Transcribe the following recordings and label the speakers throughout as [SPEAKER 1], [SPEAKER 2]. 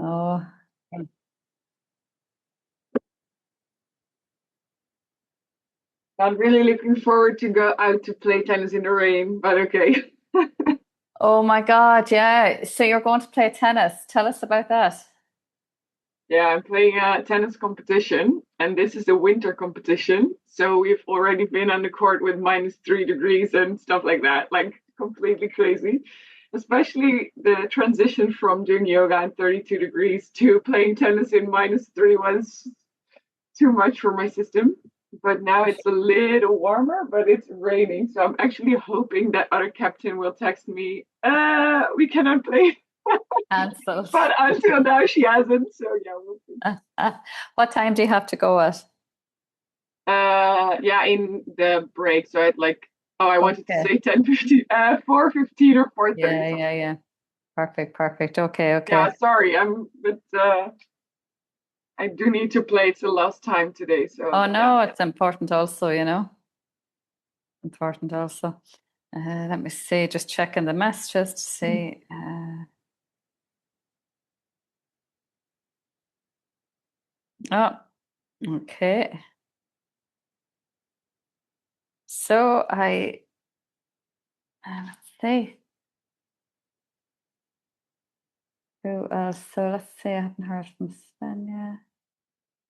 [SPEAKER 1] Oh,
[SPEAKER 2] I'm really looking forward to go out to play tennis in the rain, but okay.
[SPEAKER 1] oh my God, yeah. So you're going to play tennis. Tell us about that.
[SPEAKER 2] Yeah, I'm playing a tennis competition, and this is a winter competition. So we've already been on the court with -3 degrees and stuff like that, like completely crazy. Especially the transition from doing yoga at 32 degrees to playing tennis in -3 was too much for my system. But now it's a little warmer, but it's raining. So I'm actually hoping that other captain will text me, we cannot play.
[SPEAKER 1] Cancelled.
[SPEAKER 2] But until now, she hasn't. So yeah, we'll see.
[SPEAKER 1] What time do you have to go at?
[SPEAKER 2] Yeah, in the break. So I'd like, oh, I wanted to
[SPEAKER 1] Okay.
[SPEAKER 2] say 10:15, 4:15 or 4:30,
[SPEAKER 1] Yeah,
[SPEAKER 2] something.
[SPEAKER 1] yeah, yeah. Perfect, perfect. Okay,
[SPEAKER 2] Yeah,
[SPEAKER 1] okay.
[SPEAKER 2] sorry, but I do need to play. It's the last time today. So
[SPEAKER 1] Oh
[SPEAKER 2] yeah.
[SPEAKER 1] no, it's important also, important also. Let me see, just checking the messages to see. Oh, okay. So let's see. Who else? So let's see. I haven't heard from Svenja.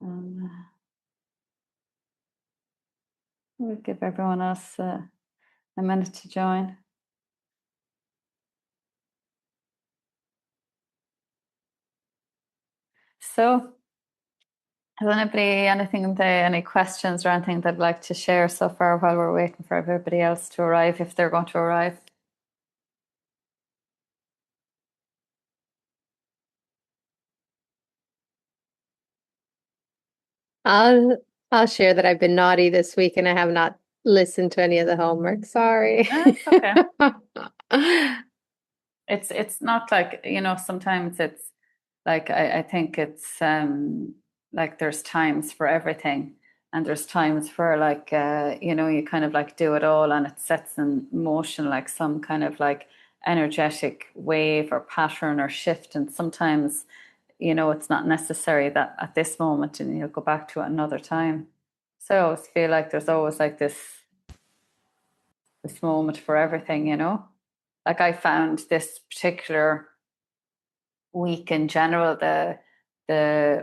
[SPEAKER 1] Um, we'll give everyone else a minute to join. So, has anybody any questions or anything they'd like to share so far while we're waiting for everybody else to arrive, if they're going to arrive?
[SPEAKER 3] I'll I'll share that I've been naughty this week and I have not listened to any of the homework. Sorry.
[SPEAKER 1] That's okay. It's not like, sometimes it's like I think it's like there's times for everything, and there's times for like you kind of like do it all and it sets in motion like some kind of like energetic wave or pattern or shift, and sometimes it's not necessary that at this moment, and you'll go back to it another time. So I always feel like there's always like this moment for everything. Like I found this particular week in general the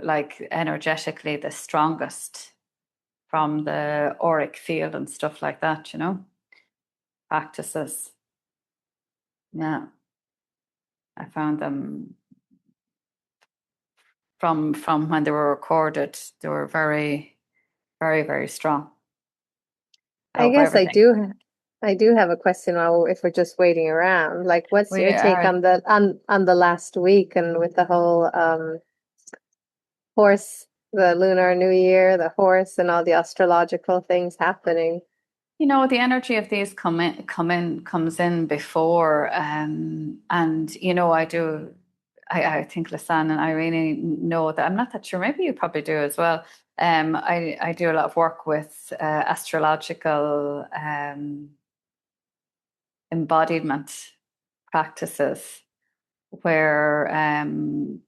[SPEAKER 1] like energetically the strongest from the auric field and stuff like that. Practices. Yeah, I found them from when they were recorded. They were very, very, very strong
[SPEAKER 3] I
[SPEAKER 1] over
[SPEAKER 3] guess
[SPEAKER 1] everything.
[SPEAKER 3] I do have a question while if we're just waiting around. Like what's
[SPEAKER 1] We
[SPEAKER 3] your take
[SPEAKER 1] are,
[SPEAKER 3] on the last week and with the whole horse, the Lunar New Year, the horse and all the astrological things happening?
[SPEAKER 1] the energy of these comes in before, and I think Lisanne and Irene know that. I'm not that sure. Maybe you probably do as well. I do a lot of work with astrological embodiment practices where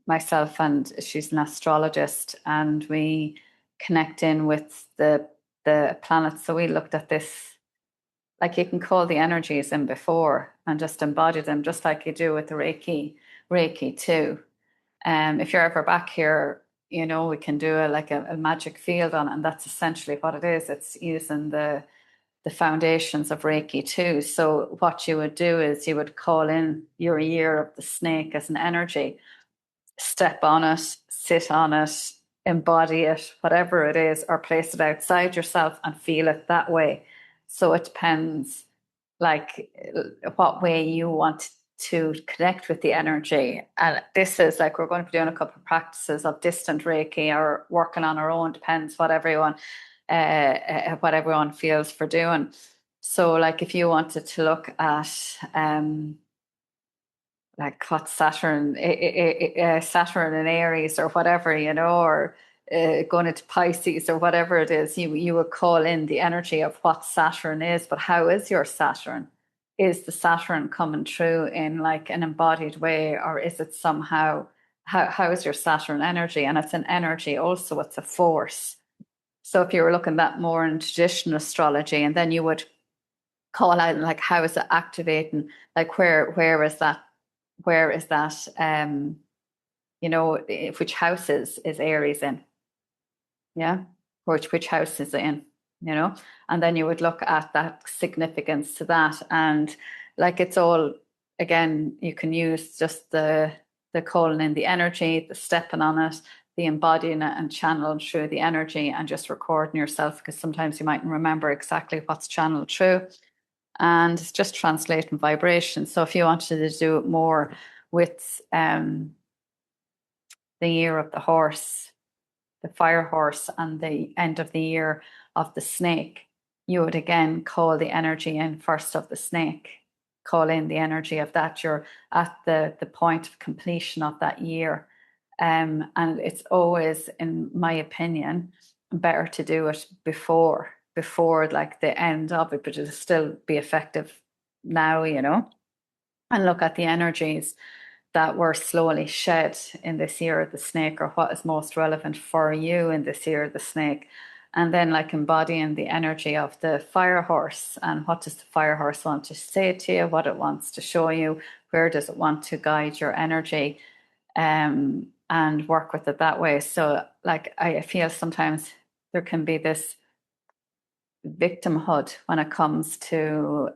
[SPEAKER 1] myself and she's an astrologist, and we connect in with the planets. So we looked at this, like you can call the energies in before and just embody them, just like you do with the Reiki too. If you're ever back here, we can do a magic field on it, and that's essentially what it is. It's using the foundations of Reiki too. So what you would do is you would call in your year of the snake as an energy, step on it, sit on it, embody it, whatever it is, or place it outside yourself and feel it that way. So it depends, like, what way you want to connect with the energy. And this is like we're going to be doing a couple of practices of distant Reiki or working on our own, depends what everyone feels for doing. So, like, if you wanted to look at like what Saturn in Aries or whatever, or going into Pisces or whatever it is, you would call in the energy of what Saturn is. But how is your Saturn? Is the Saturn coming through in like an embodied way, or is it somehow how is your Saturn energy? And it's an energy also, it's a force. So if you were looking at that more in traditional astrology, and then you would call out like how is it activating, like where is that, you know, which house is Aries in? Yeah. Which house is it in, you know? And then you would look at that significance to that. And like it's all, again, you can use just the calling in the energy, the stepping on it, the embodying it and channeling through the energy and just recording yourself, because sometimes you mightn't remember exactly what's channeled through. And it's just translating vibration. So if you wanted to do it more with the year of the horse, the fire horse, and the end of the year of the snake, you would again call the energy in first of the snake, call in the energy of that. You're at the point of completion of that year. And it's always, in my opinion, better to do it before like the end of it, but it'll still be effective now, you know, and look at the energies that were slowly shed in this year of the snake, or what is most relevant for you in this year of the snake. And then like embodying the energy of the fire horse, and what does the fire horse want to say to you, what it wants to show you, where does it want to guide your energy, and work with it that way. So like I feel sometimes there can be this victimhood when it comes to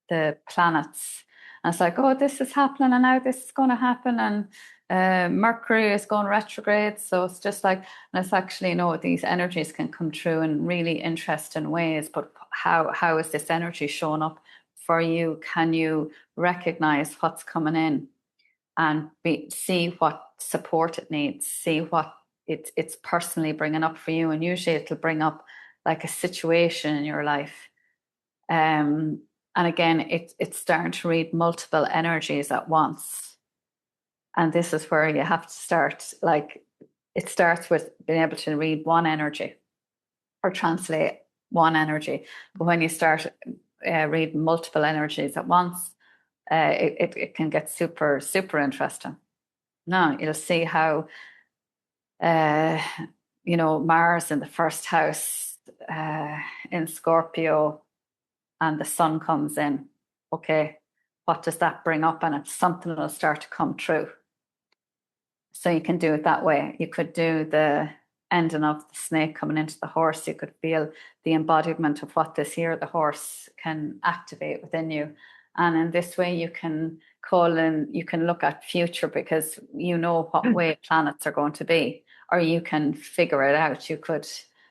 [SPEAKER 1] the planets. And it's like, oh, this is happening, and now this is going to happen, and Mercury is going retrograde. So it's just like, and it's actually, no, these energies can come through in really interesting ways. But how is this energy showing up for you? Can you recognize what's coming in and see what support it needs, see what it's personally bringing up for you? And usually it'll bring up like a situation in your life. And again, it's starting to read multiple energies at once. And this is where you have to start. Like it starts with being able to read one energy or translate one energy. But when you start reading multiple energies at once, it can get super, super interesting. No, you'll see how, uh, you know, Mars in the first house in Scorpio, and the sun comes in. Okay, what does that bring up? And it's something that'll start to come true. So you can do it that way. You could do the ending of the snake coming into the horse. You could feel the embodiment of what this here, the horse, can activate within you. And in this way, you can call in, you can look at future, because you know what way planets are going to be, or you can figure it out. You could,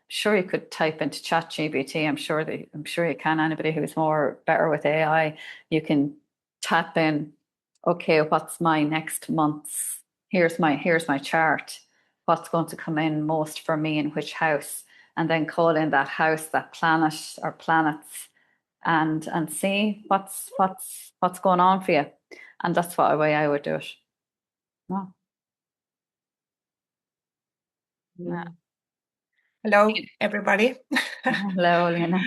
[SPEAKER 1] sure, you could type into ChatGPT. I'm sure you can. Anybody who's more better with AI, you can tap in, okay, what's my next month's, here's my chart, what's going to come in most for me in which house, and then call in that house, that planet or planets, and see what's going on for you. And that's what way I would do it. Wow. Yeah.
[SPEAKER 4] Hello, everybody.
[SPEAKER 1] Hello, Lena.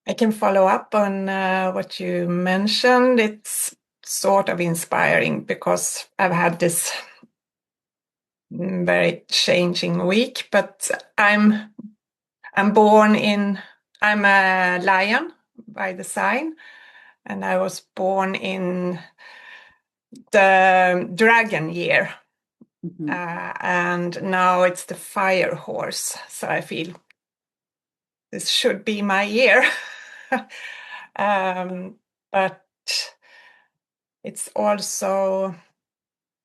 [SPEAKER 4] I can follow up on what you mentioned. It's sort of inspiring because I've had this very changing week, but I'm a lion by the sign, and I was born in the dragon year.
[SPEAKER 1] Mm-hmm.
[SPEAKER 4] And now it's the fire horse, so I feel this should be my year. But it's also,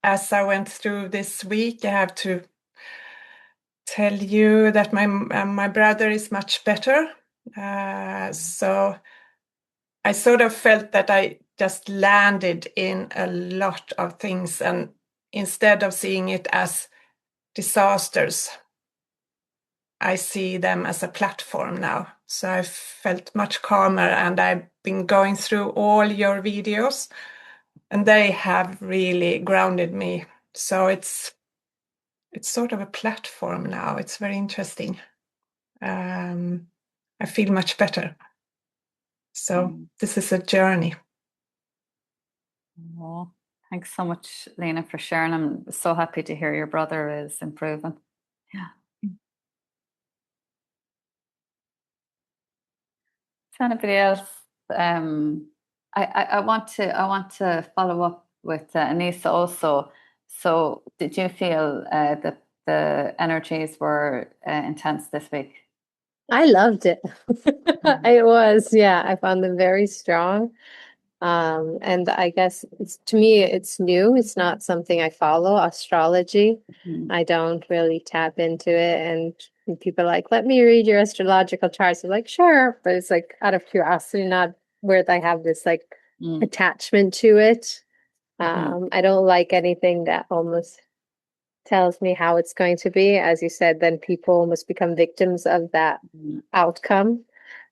[SPEAKER 4] as I went through this week, I have to tell you that my brother is much better. So I sort of felt that I just landed in a lot of things, and instead of seeing it as disasters, I see them as a platform now. So I felt much calmer, and I've been going through all your videos, and they have really grounded me. So it's sort of a platform now. It's very interesting. I feel much better. So this is a journey.
[SPEAKER 1] Oh, Thanks so much, Lena, for sharing. I'm so happy to hear your brother is improving. Yeah. To anybody else, I want to follow up with Anissa also. So, did you feel that the energies were intense this week?
[SPEAKER 3] I loved it. It was, yeah, I found them very strong. And I guess to me, it's new. It's not something I follow, astrology. I don't really tap into it. And people are like, let me read your astrological charts. I'm like, sure. But it's like out of curiosity, not where I have this like attachment to it. I don't like anything that almost tells me how it's going to be. As you said, then people almost become victims of that outcome.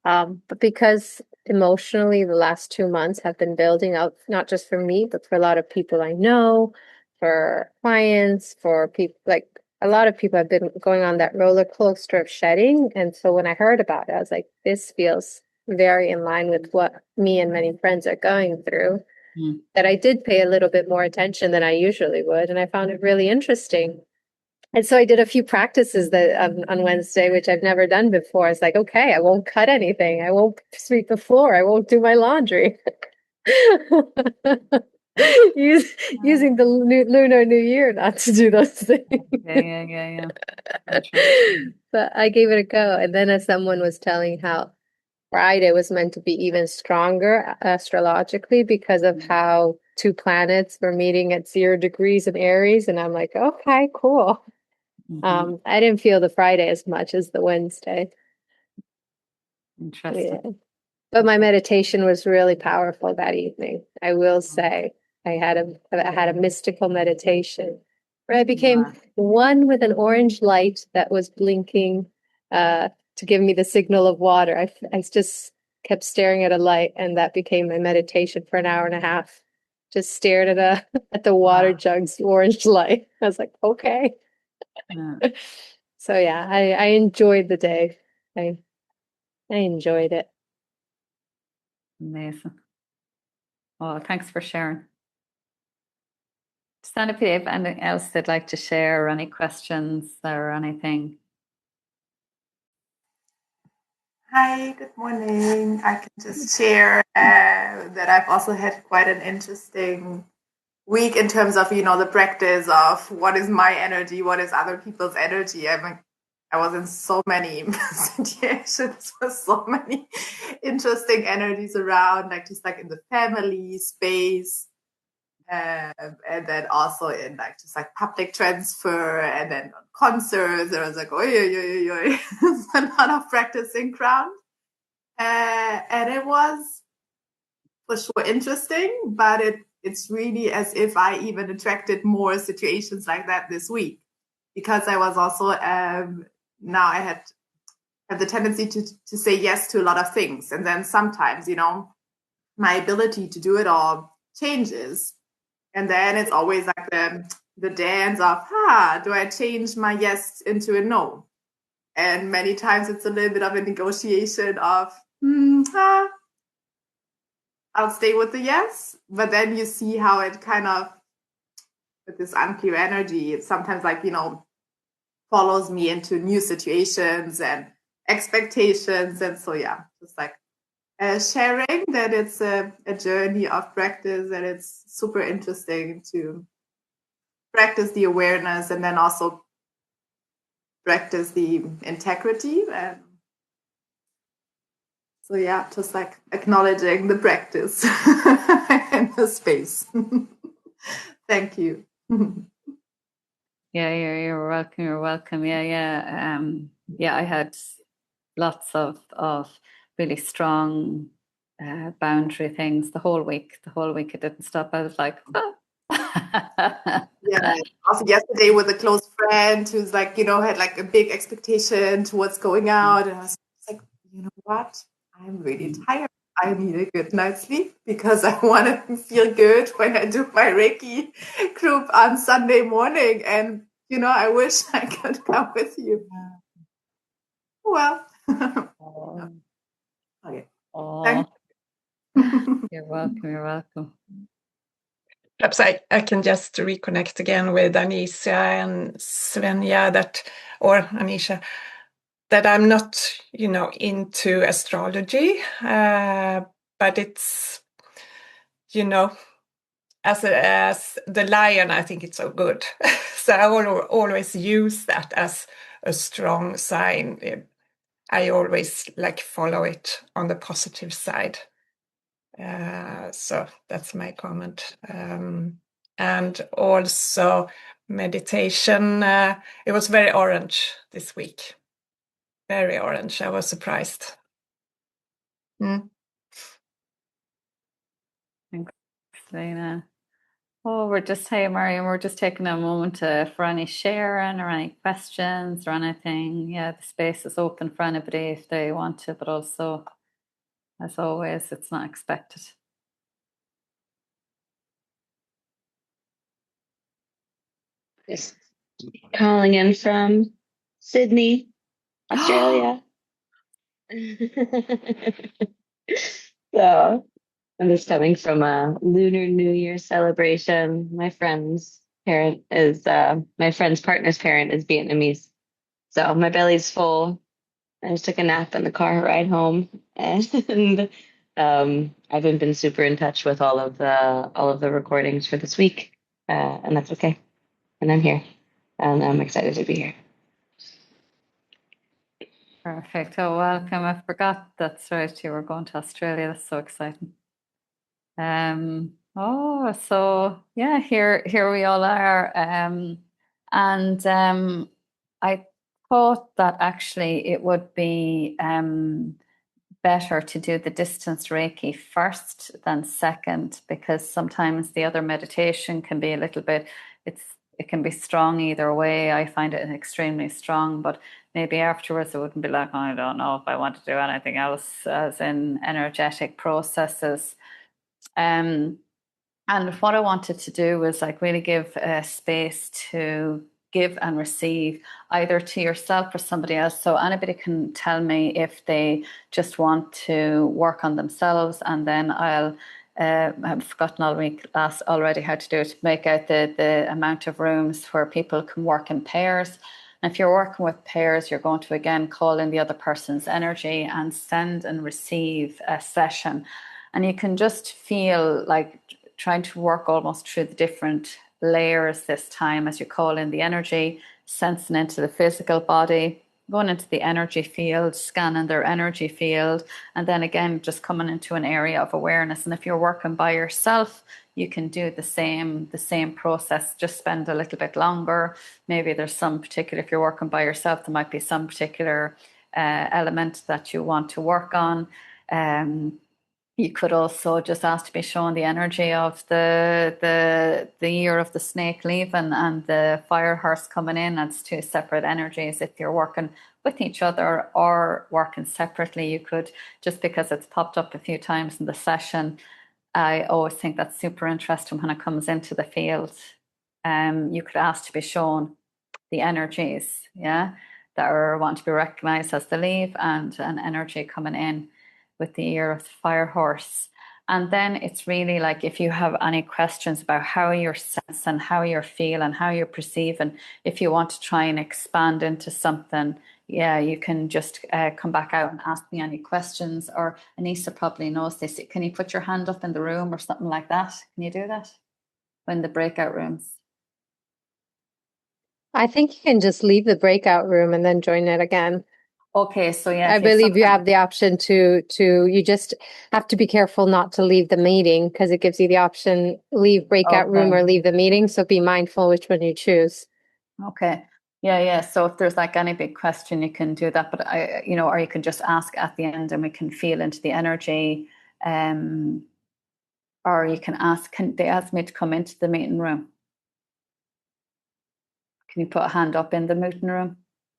[SPEAKER 3] But because emotionally, the last 2 months have been building up, not just for me, but for a lot of people I know, for clients, for people like a lot of people have been going on that roller coaster of shedding. And so when I heard about it, I was like, this feels very in line with what me and many friends are going through. That I did pay a little bit more attention than I usually would. And I found it really interesting. And so I did a few practices that on Wednesday, which I've never done before. It's like, okay, I won't cut anything. I won't sweep the floor. I won't do my laundry. Using the Lunar New Year not to do those things.
[SPEAKER 1] Yeah.
[SPEAKER 3] But I gave it a go. And then as someone was telling how Friday was meant to be even stronger astrologically because of how two planets were meeting at 0 degrees in Aries. And I'm like, okay, cool. I didn't feel the Friday as much as the Wednesday.
[SPEAKER 1] Interesting.
[SPEAKER 3] Yeah. But my meditation was really powerful that evening. I will say I had a mystical meditation where I became one with an orange light that was blinking to give me the signal of water. I just kept staring at a light, and that became my meditation for an hour and a half. Just stared at the water jug's orange light. I was like, okay. So yeah, I enjoyed the day. I enjoyed it.
[SPEAKER 1] Amazing. Oh, thanks for sharing. Does anybody have anything else they'd like to share, or any questions or anything?
[SPEAKER 5] Hi, good morning. I can just share that I've also had quite an interesting week in terms of, the practice of what is my energy, what is other people's energy. I mean, I was in so many situations with so many interesting energies around, like just like in the family space, and then also in like just like public transfer, and then on concerts. And I was like, oh, yeah. a lot of practicing crowd. And it was for sure interesting, but it's really as if I even attracted more situations like that this week, because I was also now I have the tendency to say yes to a lot of things, and then sometimes my ability to do it all changes, and then it's always like the dance of do I change my yes into a no, and many times it's a little bit of a negotiation of I'll stay with the yes, but then you see how it kind of, with this unclear energy, it sometimes follows me into new situations and expectations. And so, yeah, just like sharing that it's a journey of practice, and it's super interesting to practice the awareness and then also practice the integrity. And so, yeah, just like acknowledging the practice in the space. Thank you.
[SPEAKER 1] Yeah, you're welcome. You're welcome. Yeah. I had lots of really strong boundary things the whole week. The whole week it didn't stop. I was like,
[SPEAKER 5] Yeah. Also yesterday with a close friend who's like, had like a big expectation to what's going out. And I was like, you know what? I'm really tired. I need a good night's sleep because I want to feel good when I do my Reiki group on Sunday morning. And, I wish I could come with you. Well, okay.
[SPEAKER 1] Oh, you're welcome. You're welcome.
[SPEAKER 4] Perhaps I can just reconnect again with Anisha and Svenja or Anisha, that I'm not, into astrology, but it's, as the lion, I think it's so good. So I always use that as a strong sign. I always follow it on the positive side. So that's my comment. And also meditation. It was very orange this week. Very orange. I was surprised.
[SPEAKER 1] Thanks, Lena. Oh, hey, Mariam, we're just taking a moment for any sharing or any questions or anything. Yeah, the space is open for anybody if they want to, but also, as always, it's not expected.
[SPEAKER 6] Just calling in from Sydney, Australia. So I'm just coming from a Lunar New Year celebration. My friend's partner's parent is Vietnamese. So my belly's full. I just took a nap in the car ride home, and I haven't been super in touch with all of the recordings for this week, and that's okay. And I'm here, and I'm excited to be here.
[SPEAKER 1] Perfect. Oh, welcome. I forgot that's right. You were going to Australia. That's so exciting. So yeah, here we all are. I thought that actually it would be better to do the distance Reiki first than second, because sometimes the other meditation can be a little bit, it can be strong either way. I find it extremely strong, but maybe afterwards it wouldn't be like, oh, I don't know if I want to do anything else, as in energetic processes. And what I wanted to do was really give space to give and receive, either to yourself or somebody else. So anybody can tell me if they just want to work on themselves, and then I've forgotten all week last already how to do it, make out the amount of rooms where people can work in pairs. And if you're working with pairs, you're going to again call in the other person's energy and send and receive a session. And you can just feel like trying to work almost through the different layers this time as you call in the energy, sensing into the physical body, going into the energy field, scanning their energy field, and then again just coming into an area of awareness. And if you're working by yourself, you can do the same process, just spend a little bit longer. Maybe there's some particular, if you're working by yourself, there might be some particular element that you want to work on. You could also just ask to be shown the energy of the year of the snake leaving and the fire horse coming in. That's two separate energies. If you're working with each other or working separately, you could, just because it's popped up a few times in the session, I always think that's super interesting when it comes into the field. You could ask to be shown the energies, yeah, that are want to be recognized as the leave, and an energy coming in with the year of the fire horse. And then it's really like, if you have any questions about how you're sensing, how you're feeling, how you're perceiving, if you want to try and expand into something, yeah, you can just come back out and ask me any questions. Or Anissa probably knows this. Can you put your hand up in the room or something like that? Can you do that when the breakout rooms?
[SPEAKER 3] I think you can just leave the breakout room and then join it again.
[SPEAKER 1] Okay, so yeah,
[SPEAKER 3] I believe you have the option to you just have to be careful not to leave the meeting, because it gives you the option leave breakout room or leave the meeting. So be mindful which one you choose.
[SPEAKER 1] Okay. Yeah. So if there's like any big question, you can do that. But or you can just ask at the end and we can feel into the energy. Or you can ask, they ask me to come into the meeting room? Can you put a hand up in the meeting room?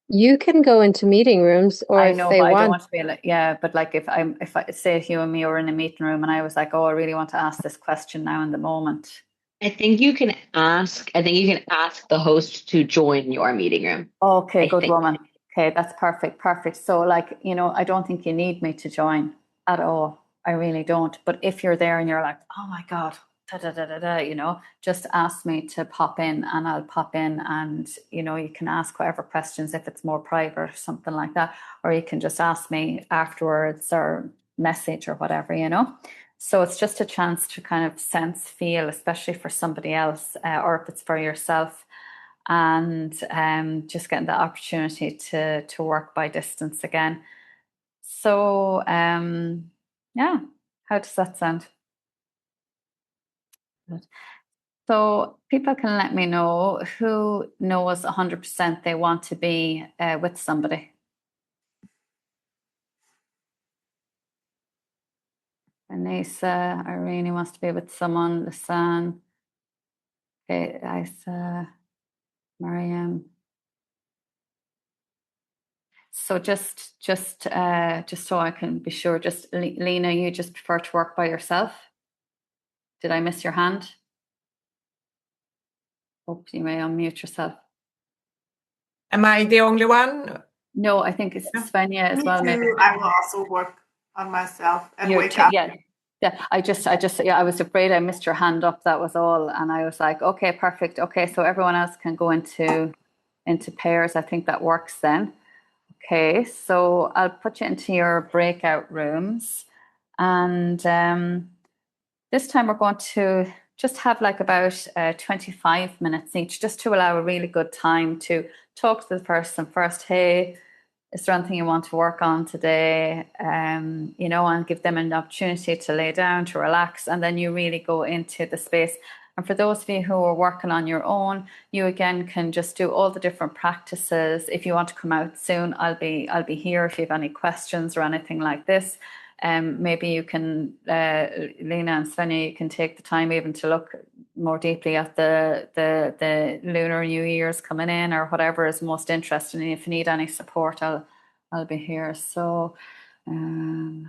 [SPEAKER 3] You can go into meeting rooms, or
[SPEAKER 1] I
[SPEAKER 3] if
[SPEAKER 1] know,
[SPEAKER 3] they
[SPEAKER 1] but I
[SPEAKER 3] want.
[SPEAKER 1] don't want to be like, yeah, but like if I say you and me were in a meeting room and I was like, oh, I really want to ask this question now in the moment.
[SPEAKER 6] I think you can ask the host to join your meeting room.
[SPEAKER 1] Okay, good woman. Okay, that's perfect. So like, I don't think you need me to join at all. I really don't. But if you're there and you're like, oh my God, da, da, da, da, da, just ask me to pop in and I'll pop in, and you can ask whatever questions if it's more private or something like that, or you can just ask me afterwards or message or whatever. So it's just a chance to kind of sense, feel, especially for somebody else, or if it's for yourself, and just getting the opportunity to work by distance again. So yeah, how does that sound? Good. So people can let me know who knows 100% they want to be with somebody. Anissa, Irene wants to be with someone. Lisanne, okay, Isa, Mariam. So just so I can be sure, just Lena, you just prefer to work by yourself? Did I miss your hand? Hope you may unmute yourself.
[SPEAKER 4] Am I the only one?
[SPEAKER 1] No, I think it's Svenja as well.
[SPEAKER 5] Me too.
[SPEAKER 1] Maybe
[SPEAKER 5] I will also work on myself and wake up.
[SPEAKER 1] yeah. I was afraid I missed your hand up. That was all, and I was like, okay, perfect. Okay, so everyone else can go into pairs. I think that works then. Okay, so I'll put you into your breakout rooms, and this time we're going to just have like about 25 minutes each, just to allow a really good time to talk to the person first. Hey, is there anything you want to work on today? And give them an opportunity to lay down, to relax, and then you really go into the space. And for those of you who are working on your own, you again can just do all the different practices. If you want to come out soon, I'll be here if you have any questions or anything like this. Maybe you can, Lena and Svenja, you can take the time even to look more deeply at the lunar new year's coming in, or whatever is most interesting. And if you need any support, I'll be here. So
[SPEAKER 2] I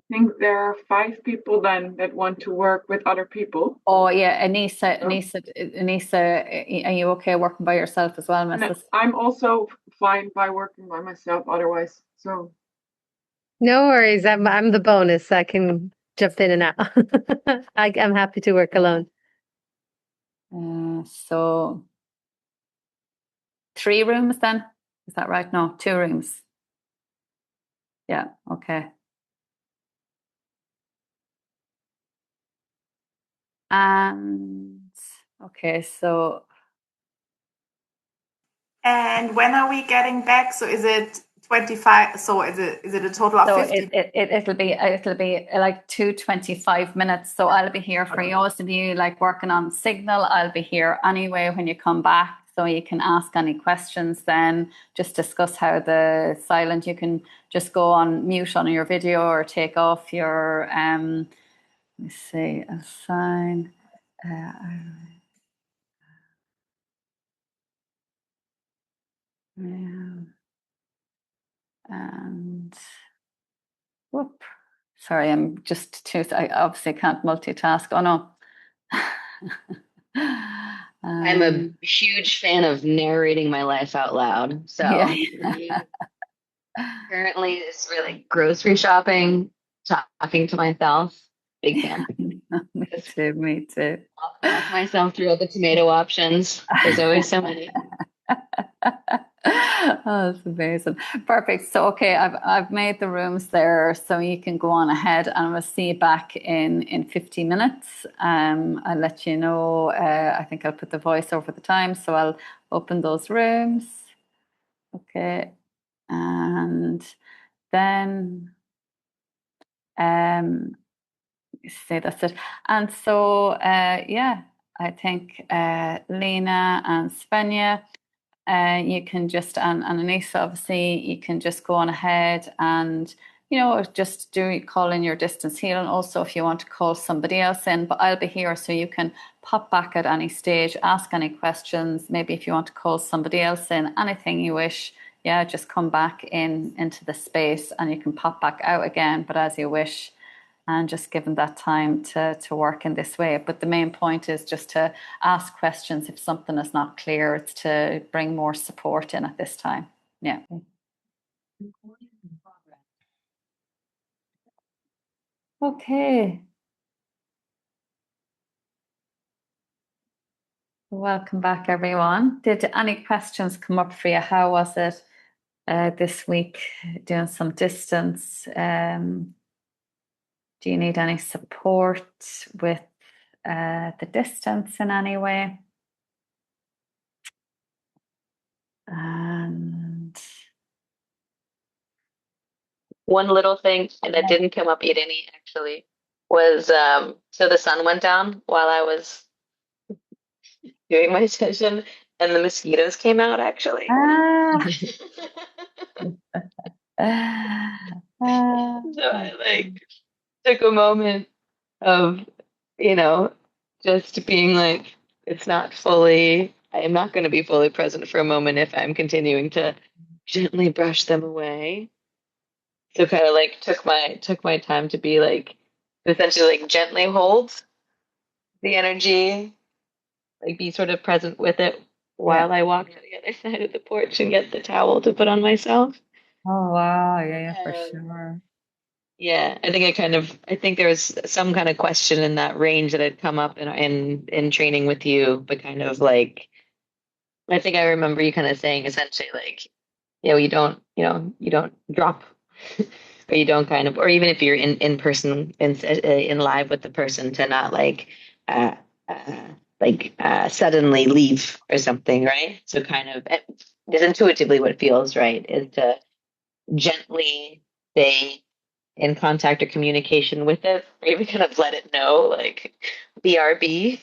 [SPEAKER 2] think there are 5 people then that want to work with other people.
[SPEAKER 1] oh yeah, Anissa, are you okay working by yourself as well, Mrs.?
[SPEAKER 2] I'm also fine by working by myself otherwise. So
[SPEAKER 3] No worries. I'm the bonus. I can jump in and out. I'm happy to work alone.
[SPEAKER 1] So 3 rooms then? Is that right? No, 2 rooms. Yeah, okay. And okay, so
[SPEAKER 5] And when are we getting back? So is it 25? So is it a total of 50?
[SPEAKER 1] It'll be like 2 25 minutes. So I'll be here for you. If you like working on signal, I'll be here anyway when you come back. So you can ask any questions then, just discuss how the silent, you can just go on mute on your video or take off your, let me see, assign. And whoop. Sorry, I'm just I obviously can't multitask. Oh no.
[SPEAKER 6] I'm a huge fan of narrating my life out loud. So
[SPEAKER 1] yeah.
[SPEAKER 6] currently it's really grocery shopping, talking to myself. Big fan.
[SPEAKER 1] Me too.
[SPEAKER 6] Walk myself through all the tomato options. There's always so many.
[SPEAKER 1] Oh, that's amazing. Perfect. So, okay, I've made the rooms there, so you can go on ahead, and we'll see you back in 50 minutes. I'll let you know. I think I'll put the voice over the time, so I'll open those rooms. Okay, and then say that's it. And so, yeah, I think Lena and Svenja. You can just, and Anissa, obviously, you can just go on ahead and, just call in your distance heal. And also, if you want to call somebody else in, but I'll be here, so you can pop back at any stage, ask any questions. Maybe if you want to call somebody else in, anything you wish, yeah, just come back into the space, and you can pop back out again, but as you wish. And just given that time to work in this way. But the main point is just to ask questions if something is not clear. It's to bring more support in at this time. Yeah. Okay. Welcome back, everyone. Did any questions come up for you? How was it this week doing some distance? Do you need any support with the distance in any way? And
[SPEAKER 6] One little thing that didn't come up yet any actually was so the sun went down while I was doing my session and the mosquitoes came out actually.
[SPEAKER 1] ah,
[SPEAKER 6] So I like took a moment of, you know, just being like, it's not fully, I am not going to be fully present for a moment if I'm continuing to gently brush them away. So kind of like took my time to be like essentially like gently hold the energy, like be sort of present with it
[SPEAKER 1] yeah.
[SPEAKER 6] while I walk to the other side of the porch and get the towel to put on myself.
[SPEAKER 1] Oh wow, yeah, for
[SPEAKER 6] Um,
[SPEAKER 1] sure.
[SPEAKER 6] yeah, I think there was some kind of question in that range that had come up in training with you, but kind of like I think I remember you kind of saying essentially like, you don't drop or you don't kind of, or even if you're in person in live with the person to not uh, suddenly leave or something, right? So kind of is intuitively what it feels right is to gently stay in contact or communication with it, or even kind of let it know like BRB.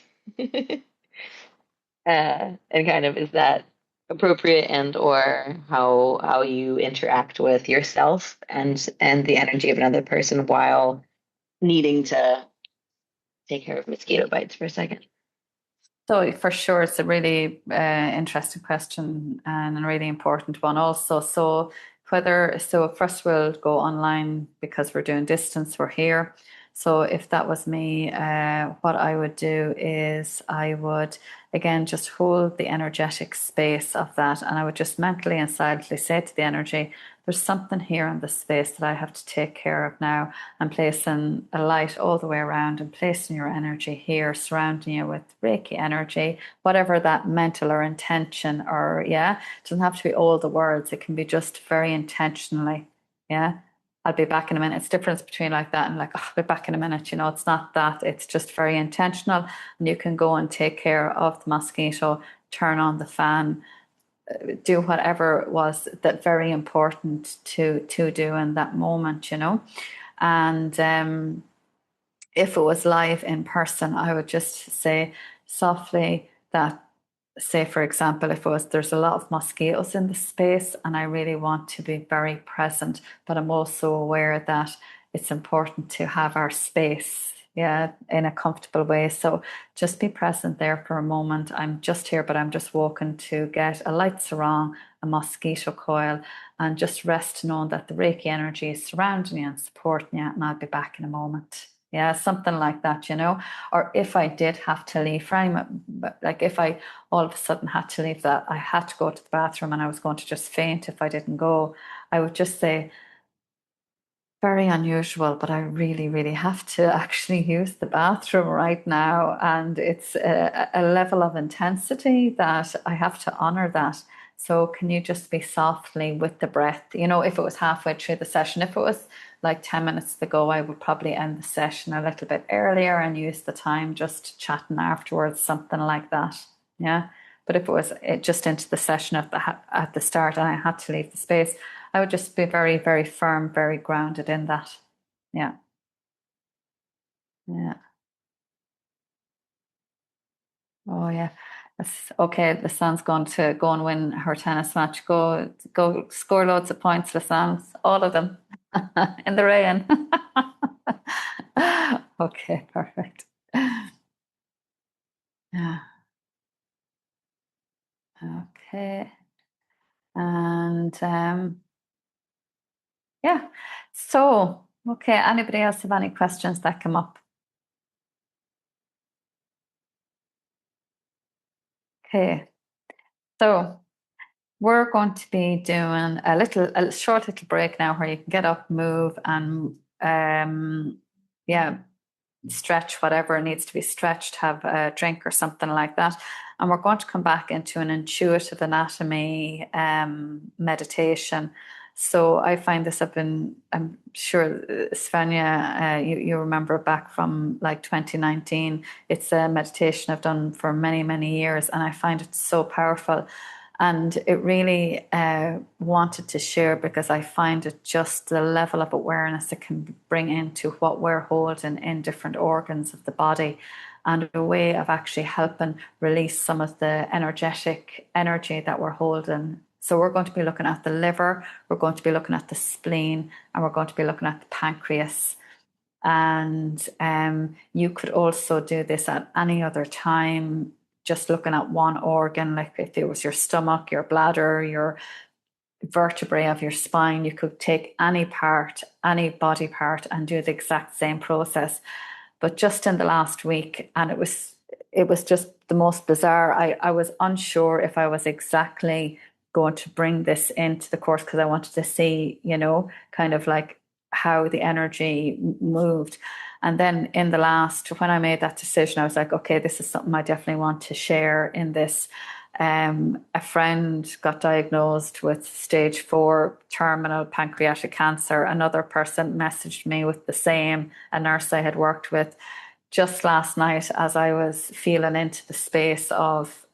[SPEAKER 6] And kind of is that appropriate and or how you interact with yourself and the energy of another person while needing to take care of mosquito bites for a second.
[SPEAKER 1] So for sure, it's a really interesting question and a really important one also. So first we'll go online because we're doing distance, we're here. So if that was me, what I would do is I would again just hold the energetic space of that, and I would just mentally and silently say to the energy, there's something here in the space that I have to take care of now, and placing a light all the way around and placing your energy here, surrounding you with Reiki energy, whatever that mental or intention, or yeah, it doesn't have to be all the words, it can be just very intentionally. Yeah. I'll be back in a minute. It's difference between like that and like, oh, I'll be back in a minute. It's not that. It's just very intentional. And you can go and take care of the mosquito, turn on the fan, do whatever it was that very important to do in that moment. And if it was live in person, I would just say softly that, say, for example, if it was, there's a lot of mosquitoes in the space and I really want to be very present, but I'm also aware that it's important to have our space, yeah, in a comfortable way. So just be present there for a moment. I'm just here, but I'm just walking to get a light sarong, a mosquito coil, and just rest knowing that the Reiki energy is surrounding you and supporting you, and I'll be back in a moment. Yeah, something like that. Or if I did have to leave, frame like if I all of a sudden had to leave, that I had to go to the bathroom and I was going to just faint if I didn't go, I would just say, very unusual, but I really, really have to actually use the bathroom right now. And it's a level of intensity that I have to honor that. So can you just be softly with the breath? If it was halfway through the session, if it was like 10 minutes to go, I would probably end the session a little bit earlier and use the time just chatting afterwards, something like that. Yeah. But if it was just into the session at the start and I had to leave the space, I would just be very, very firm, very grounded in that. Yeah. Yeah. Oh yeah. That's okay. Lisanne's going to go and win her tennis match. Go score loads of points, Lisanne. All of them. In the rain. Okay, perfect. Yeah. Okay. And yeah. So, okay, anybody else have any questions that come up? Okay. So we're going to be doing a short little break now where you can get up, move, and yeah, stretch whatever needs to be stretched, have a drink or something like that. And we're going to come back into an intuitive anatomy meditation. So I find this up in, I'm sure Svenja, you remember back from like 2019. It's a meditation I've done for many, many years, and I find it so powerful. And it really wanted to share because I find it just the level of awareness it can bring into what we're holding in different organs of the body, and a way of actually helping release some of the energetic energy that we're holding. So we're going to be looking at the liver, we're going to be looking at the spleen, and we're going to be looking at the pancreas. And you could also do this at any other time, just looking at one organ, like if it was your stomach, your bladder, your vertebrae of your spine. You could take any part, any body part, and do the exact same process. But just in the last week, and it was just the most bizarre. I was unsure if I was exactly going to bring this into the course because I wanted to see, kind of like how the energy moved. And then in the last, when I made that decision, I was like, okay, this is something I definitely want to share in this. A friend got diagnosed with stage 4 terminal pancreatic cancer. Another person messaged me with the same, a nurse I had worked with just last night as I was feeling into the space of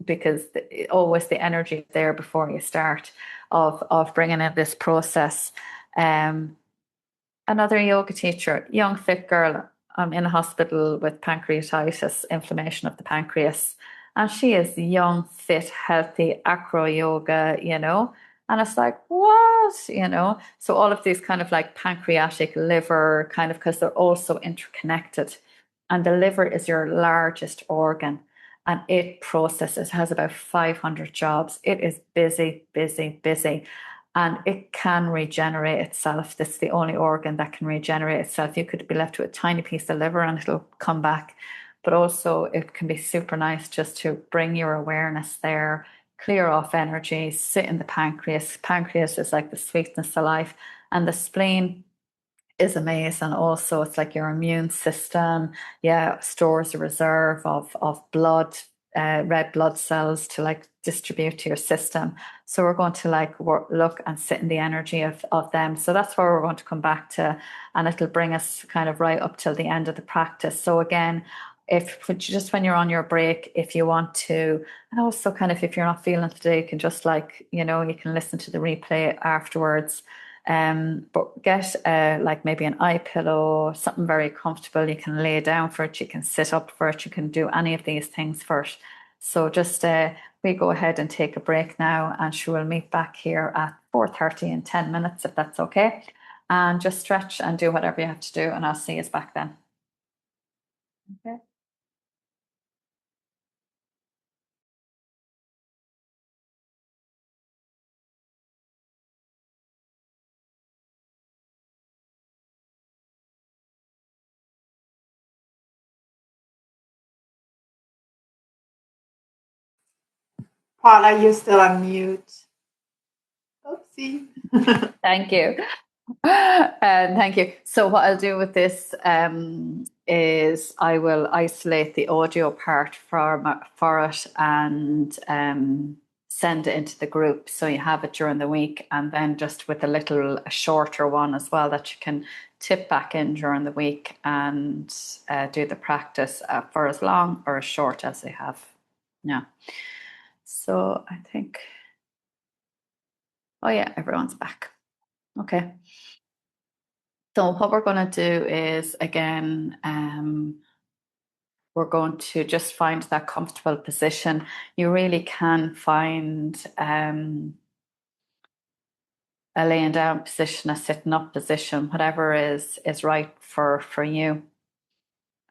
[SPEAKER 1] because always the energy there before you start of bringing in this process. Another yoga teacher, young fit girl, I'm in a hospital with pancreatitis, inflammation of the pancreas. And she is young, fit, healthy, acro yoga, And it's like, what? So all of these kind of like pancreatic, liver, kind of, because they're also interconnected. And the liver is your largest organ, and it processes, has about 500 jobs. It is busy, busy, busy, and it can regenerate itself. That's the only organ that can regenerate itself. You could be left with a tiny piece of liver and it'll come back. But also it can be super nice just to bring your awareness there, clear off energy, sit in the pancreas. Pancreas is like the sweetness of life. And the spleen is amazing. Also, it's like your immune system, stores a reserve of blood, red blood cells to like distribute to your system. So we're going to like look and sit in the energy of them. So that's where we're going to come back to, and it'll bring us kind of right up till the end of the practice. So again, if just when you're on your break, if you want to, and also kind of if you're not feeling today, you can just like, you can listen to the replay afterwards. But get like maybe an eye pillow, something very comfortable. You can lay down for it, you can sit up for it, you can do any of these things for it. So just we go ahead and take a break now, and she will meet back here at 4:30 in 10 minutes, if that's okay. And just stretch and do whatever you have to do, and I'll see you back then. Okay.
[SPEAKER 5] Paula, you're still on mute. Oopsie.
[SPEAKER 1] Thank you. Thank you. So what I'll do with this is I will isolate the audio part for it and send it into the group so you have it during the week, and then just with a shorter one as well that you can tip back in during the week and do the practice for as long or as short as they have. Yeah. So I think, everyone's back. Okay. So what we're going to do is, again, we're going to just find that comfortable position. You really can find a laying down position, a sitting up position, whatever is right for you.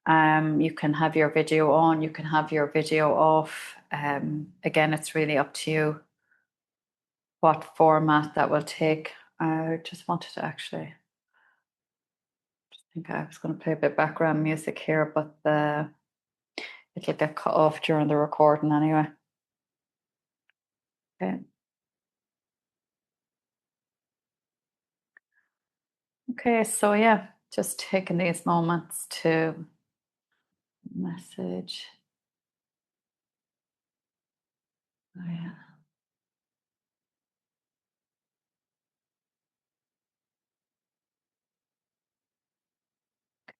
[SPEAKER 1] You can have your video on, you can have your video off. Again, it's really up to you what format that will take. I just wanted to actually, I think I was going to play a bit of background music here, but it'll get cut off during the recording anyway. Okay. Okay, so just taking these moments to message. Oh, yeah.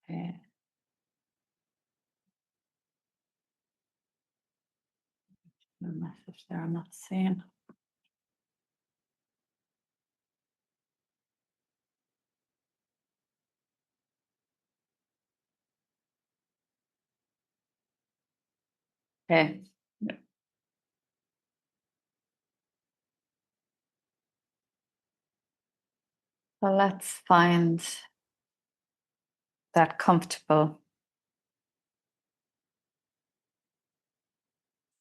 [SPEAKER 1] Okay. No message there I'm not seeing. Okay. So let's find that comfortable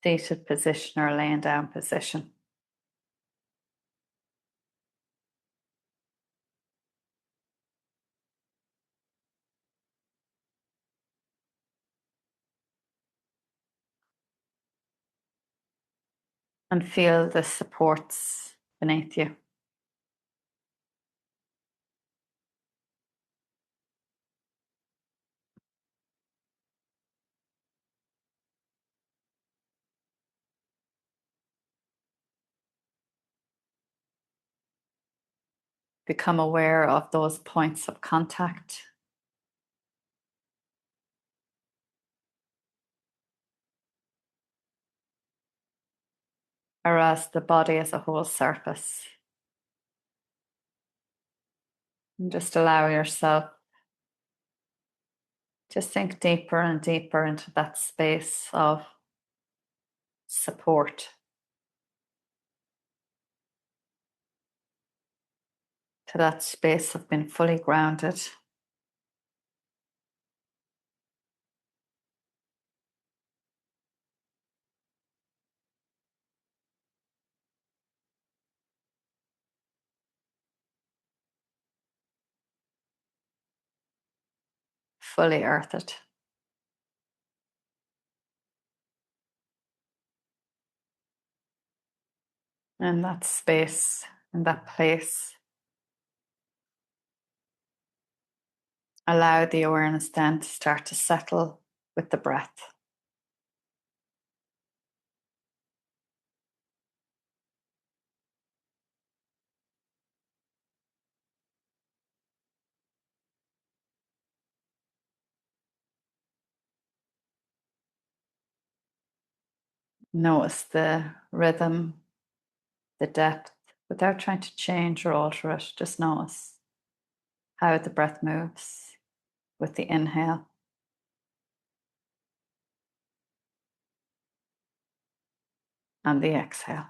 [SPEAKER 1] seated position or laying down position. And feel the supports beneath you. Become aware of those points of contact. Or as the body as a whole surface. And just allow yourself to sink deeper and deeper into that space of support. To that space of being fully grounded. Fully earthed. In that space, in that place. Allow the awareness then to start to settle with the breath. Notice the rhythm, the depth, without trying to change or alter it. Just notice how the breath moves with the inhale and the exhale.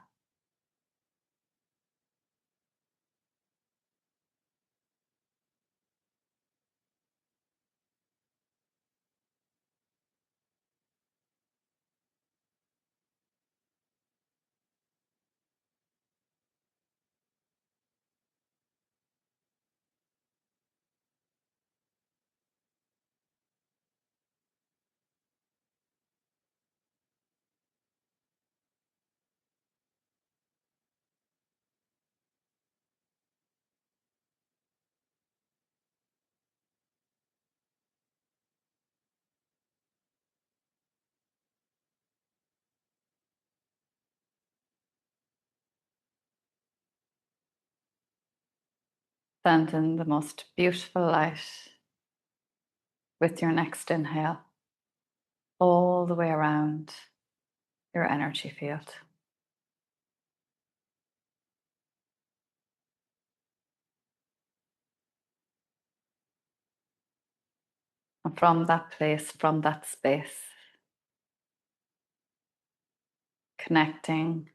[SPEAKER 1] Send in the most beautiful light with your next inhale, all the way around your energy field. And from that place, from that space, connecting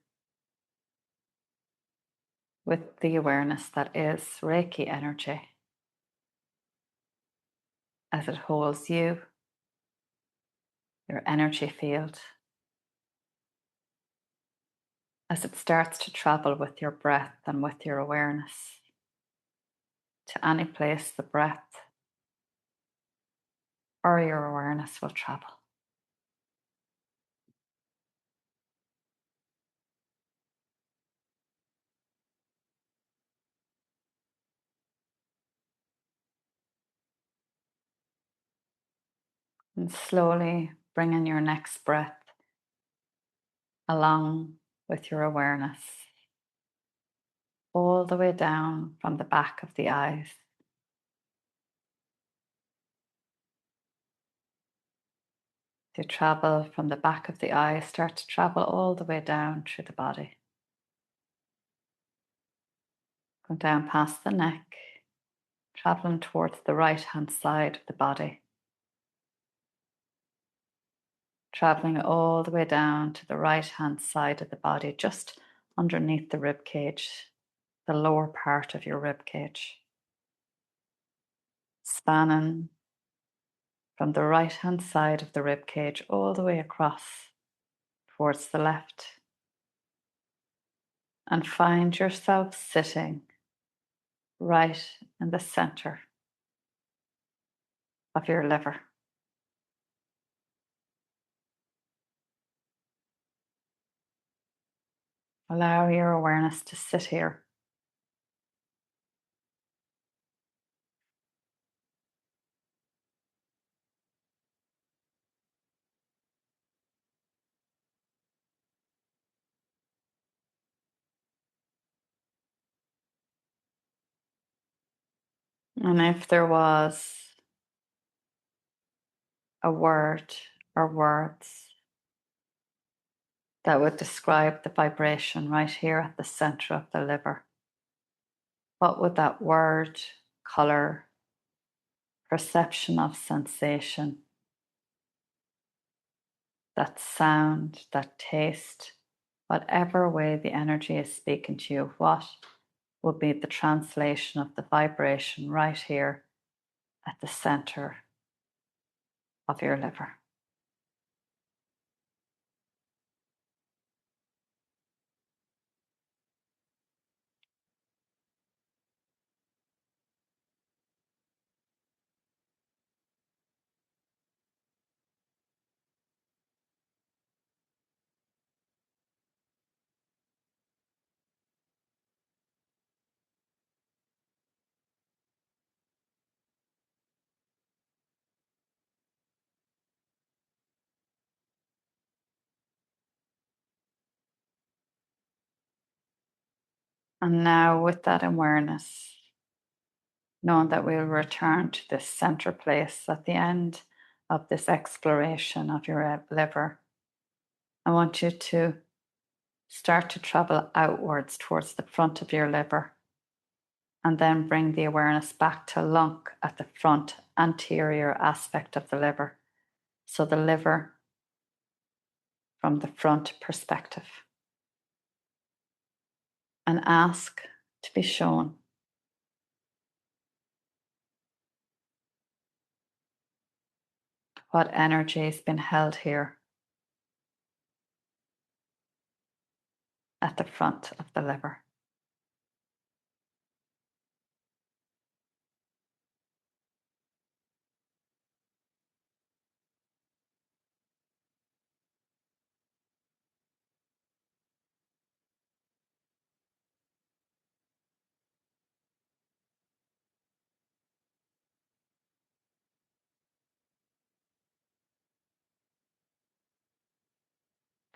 [SPEAKER 1] with the awareness that is Reiki energy as it holds you, your energy field, as it starts to travel with your breath and with your awareness to any place the breath or your awareness will travel. And slowly bringing your next breath along with your awareness all the way down from the back of the eyes. To travel from the back of the eyes, start to travel all the way down through the body. Go down past the neck, traveling towards the right hand side of the body. Traveling all the way down to the right hand side of the body, just underneath the rib cage, the lower part of your rib cage. Spanning from the right hand side of the rib cage all the way across towards the left. And find yourself sitting right in the center of your liver. Allow your awareness to sit here. And if there was a word or words that would describe the vibration right here at the center of the liver, what would that word, color, perception of sensation, that sound, that taste, whatever way the energy is speaking to you, what would be the translation of the vibration right here at the center of your liver? And now, with that awareness, knowing that we'll return to this center place at the end of this exploration of your liver, I want you to start to travel outwards towards the front of your liver and then bring the awareness back to lunk at the front anterior aspect of the liver. So the liver from the front perspective. And ask to be shown what energy has been held here at the front of the liver.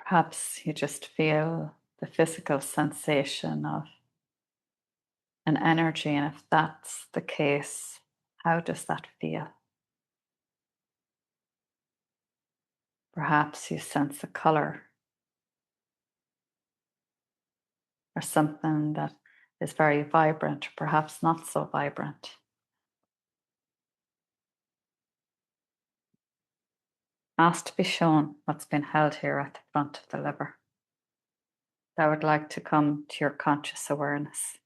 [SPEAKER 1] Perhaps you just feel the physical sensation of an energy, and if that's the case, how does that feel? Perhaps you sense a color or something that is very vibrant, or perhaps not so vibrant. Ask to be shown what's been held here at the front of the liver that would like to come to your conscious awareness.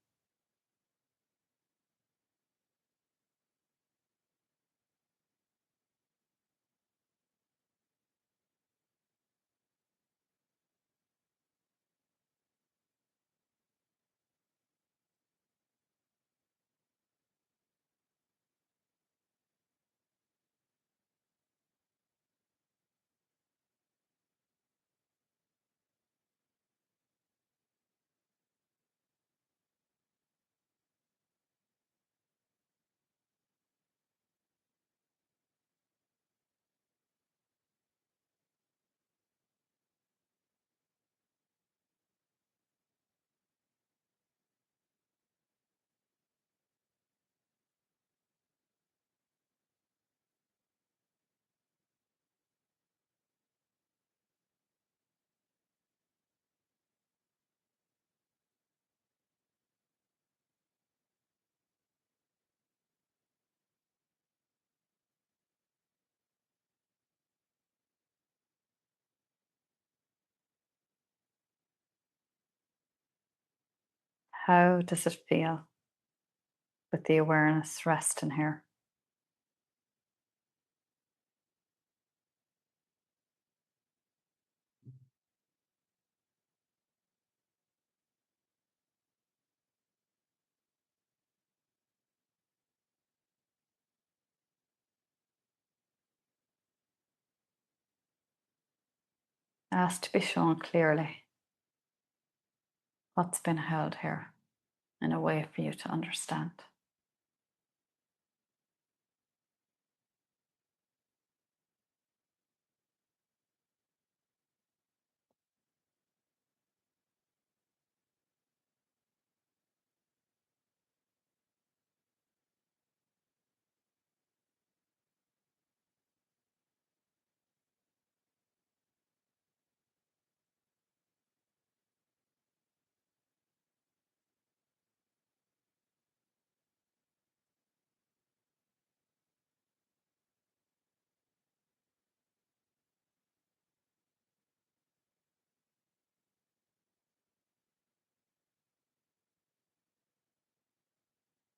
[SPEAKER 1] How does it feel with the awareness resting here? Ask to be shown clearly what's been held here in a way for you to understand.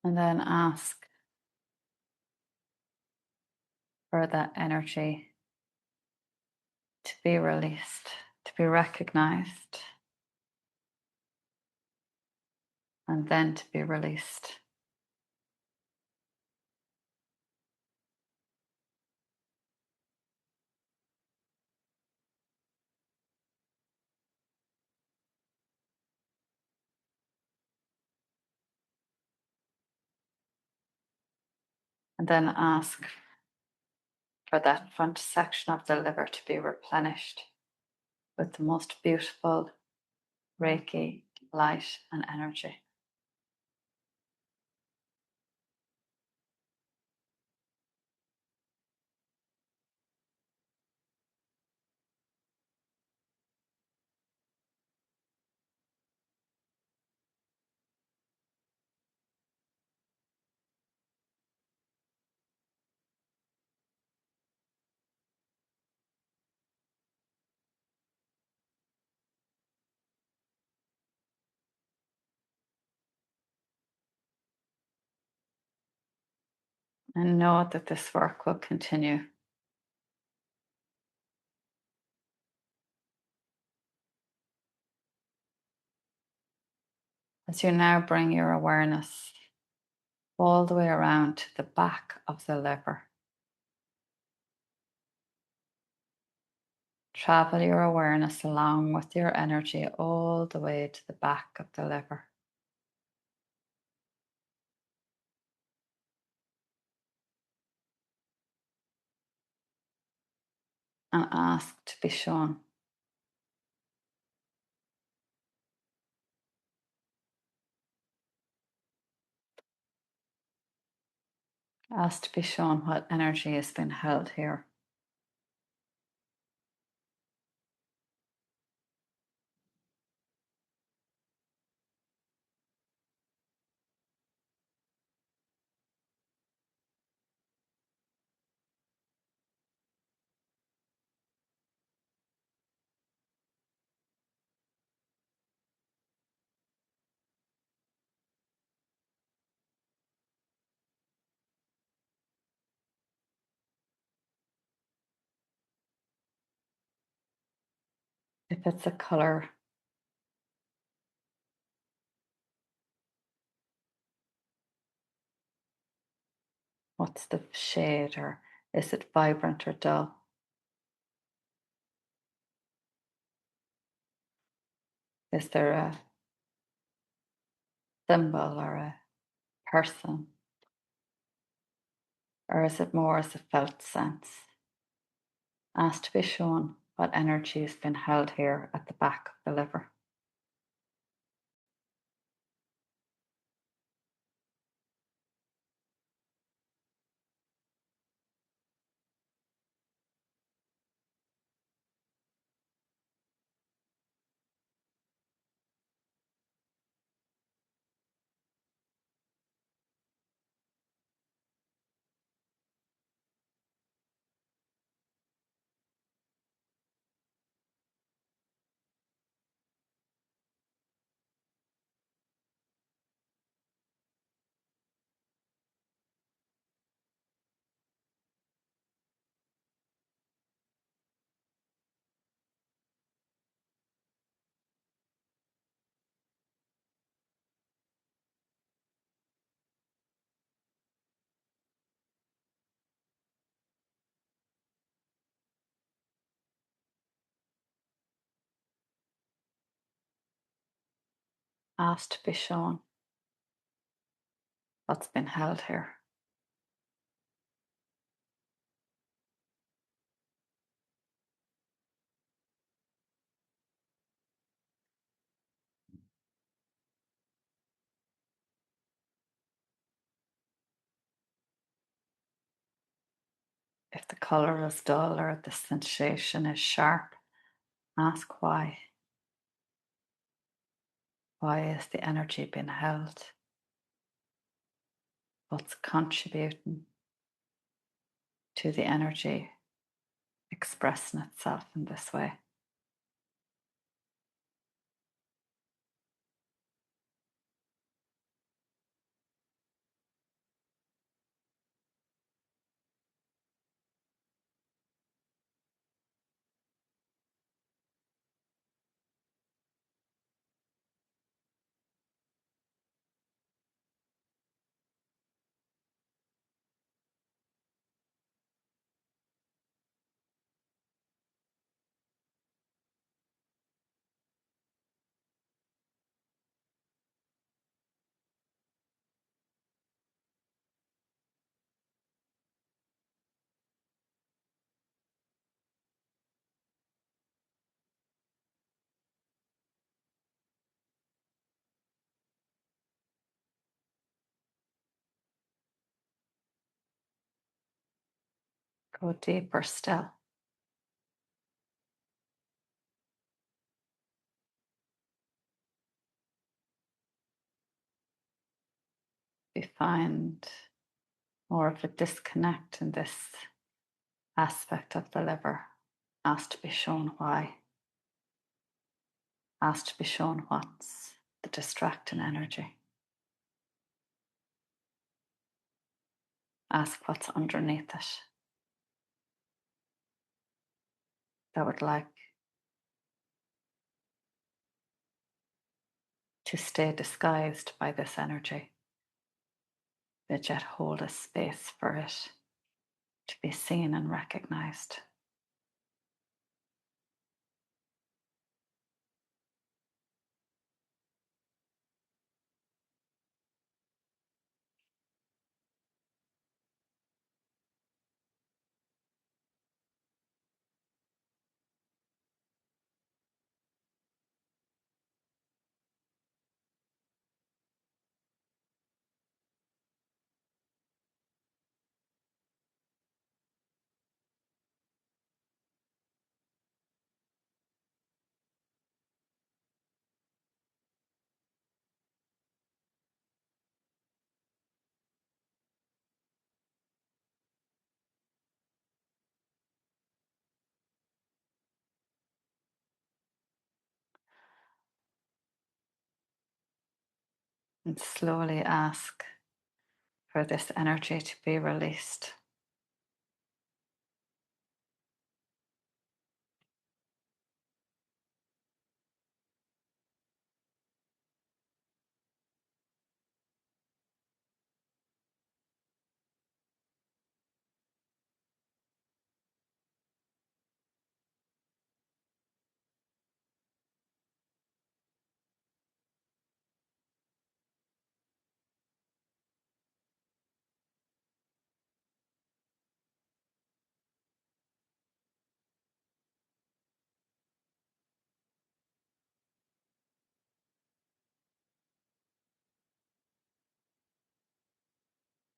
[SPEAKER 1] And then ask for that energy to be released, to be recognized, and then to be released. And then ask for that front section of the liver to be replenished with the most beautiful Reiki light and energy. And know that this work will continue. As you now bring your awareness all the way around to the back of the liver. Travel your awareness along with your energy all the way to the back of the liver. And ask to be shown. Ask to be shown what energy has been held here. If it's a color, what's the shade, or is it vibrant or dull? Is there a symbol or a person? Or is it more as a felt sense? Ask to be shown what energy has been held here at the back of the liver. Ask to be shown what's been held here. If the color is dull or the sensation is sharp, ask why. Why is the energy being held? What's contributing to the energy expressing itself in this way? Go deeper still. We find more of a disconnect in this aspect of the liver. Ask to be shown why. Ask to be shown what's the distracting energy. Ask what's underneath it that would like to stay disguised by this energy, but yet hold a space for it to be seen and recognized. And slowly ask for this energy to be released.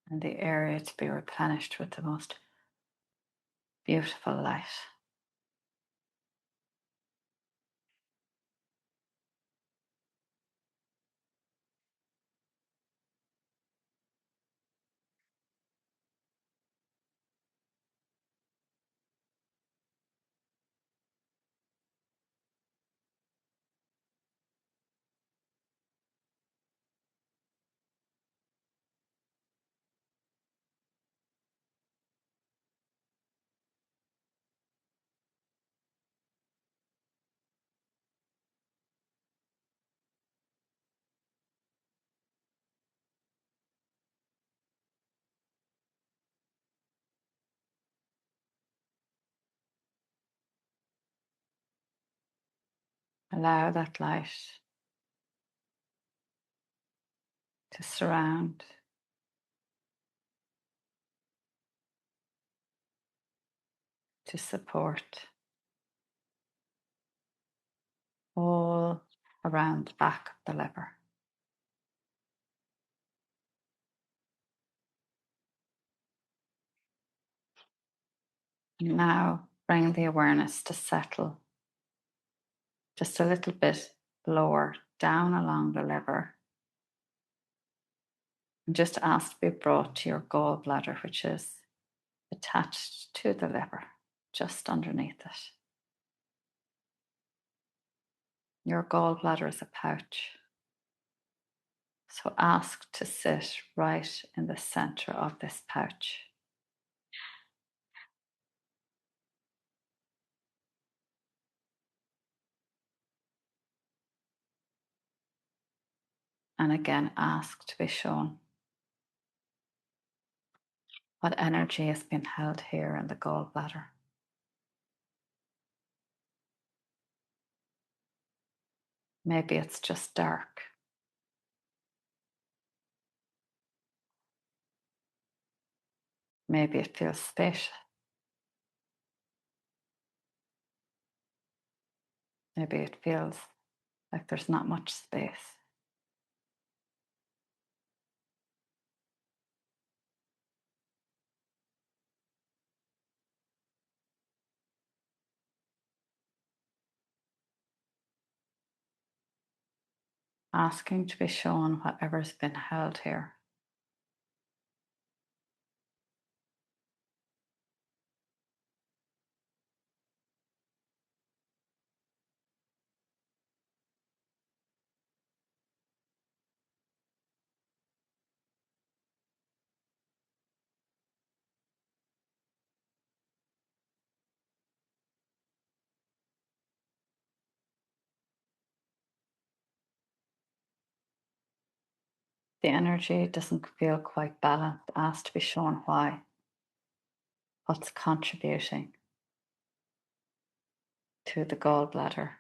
[SPEAKER 1] And the area to be replenished with the most beautiful light. Allow that light to surround, to support all around the back of the liver. And now bring the awareness to settle just a little bit lower down along the liver. And just ask to be brought to your gallbladder, which is attached to the liver, just underneath it. Your gallbladder is a pouch. So ask to sit right in the center of this pouch. And again, ask to be shown what energy has been held here in the gallbladder. Maybe it's just dark. Maybe it feels spacious. Maybe it feels like there's not much space. Asking to be shown whatever's been held here. The energy doesn't feel quite balanced. Ask to be shown why. What's contributing to the gallbladder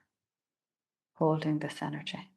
[SPEAKER 1] holding this energy.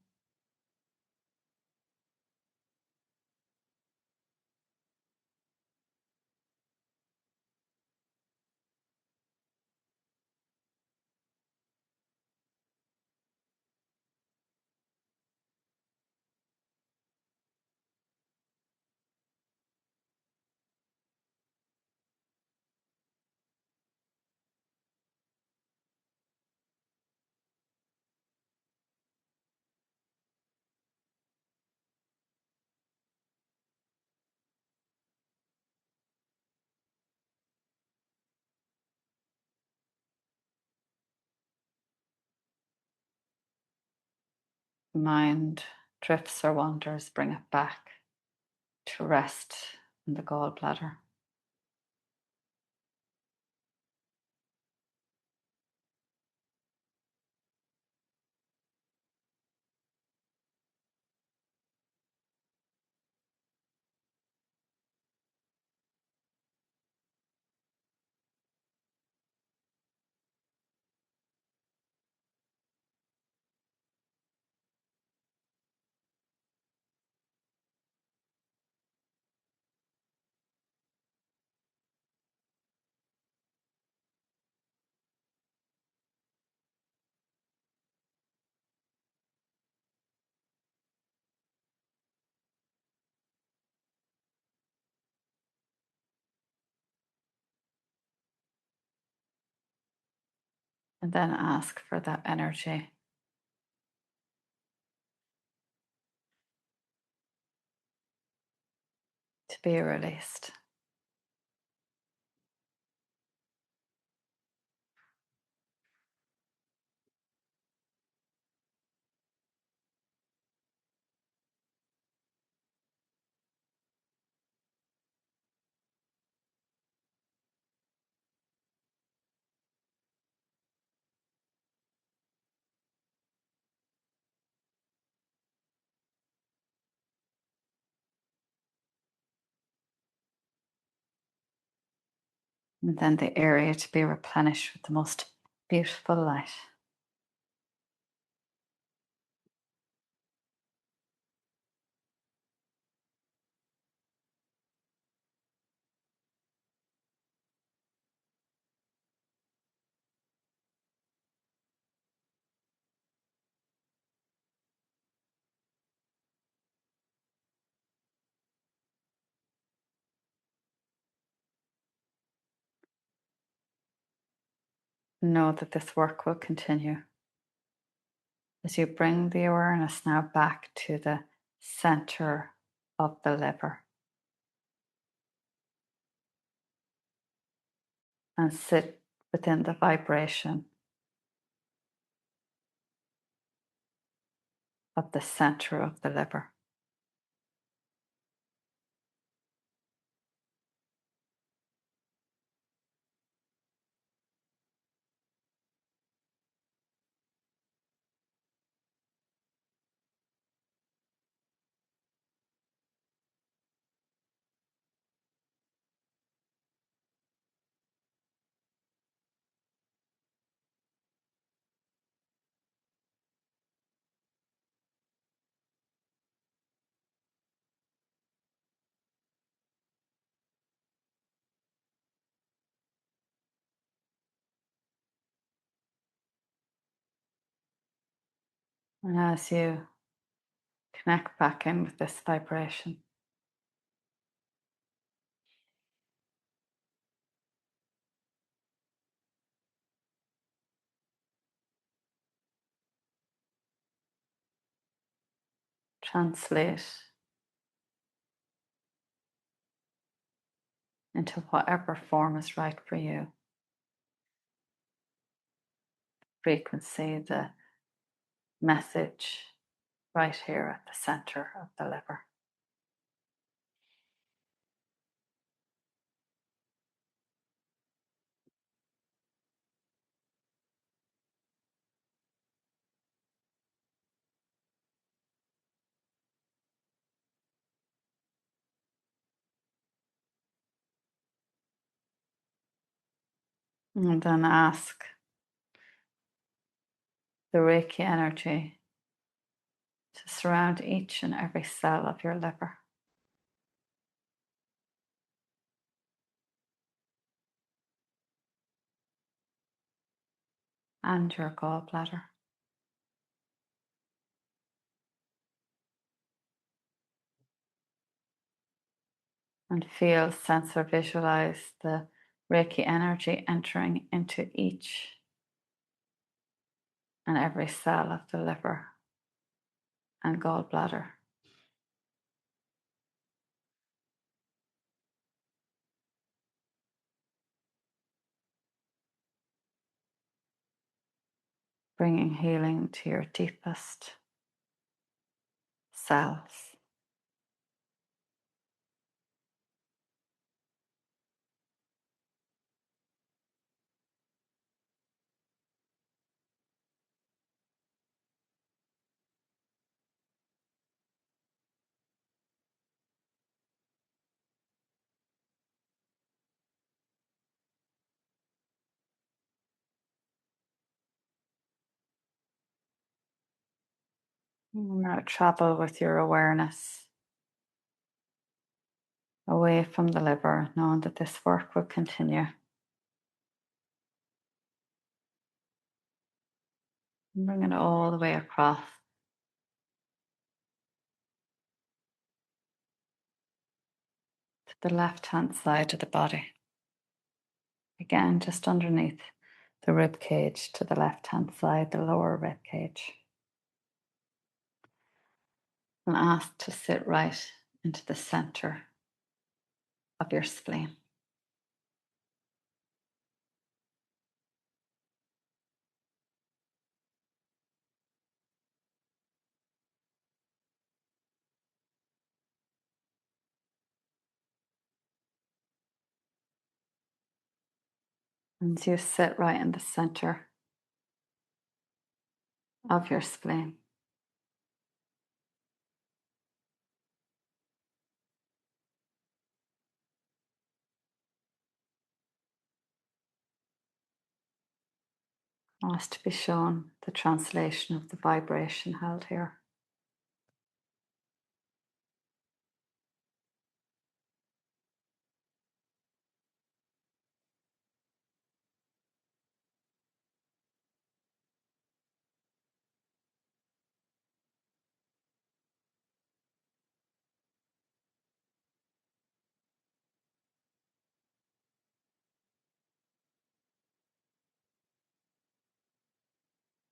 [SPEAKER 1] Mind drifts or wanders, bring it back to rest in the gallbladder. And then ask for that energy to be released. And then the area to be replenished with the most beautiful light. know that this work will continue as you bring the awareness now back to the center of the liver and sit within the vibration of the center of the liver. And as you connect back in with this vibration, translate into whatever form is right for you. Frequency, the message right here at the center of the liver. And then ask the Reiki energy to surround each and every cell of your liver. And your gallbladder. And feel, sense, or visualize the Reiki energy entering into each and every cell of the liver and gallbladder. Bringing healing to your deepest cells. Now travel with your awareness away from the liver, knowing that this work will continue. And bring it all the way across to the left-hand side of the body. Again, just underneath the rib cage to the left-hand side, the lower rib cage. And ask to sit right into the center of your spleen. And as you sit right in the center of your spleen, ask to be shown the translation of the vibration held here.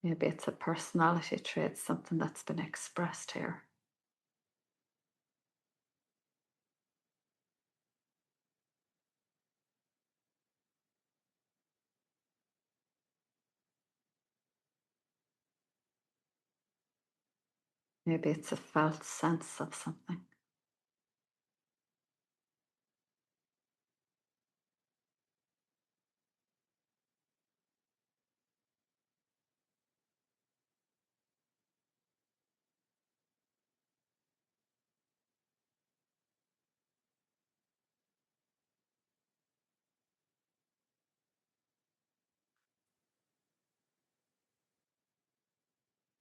[SPEAKER 1] Maybe it's a personality trait, something that's been expressed here. Maybe it's a felt sense of something.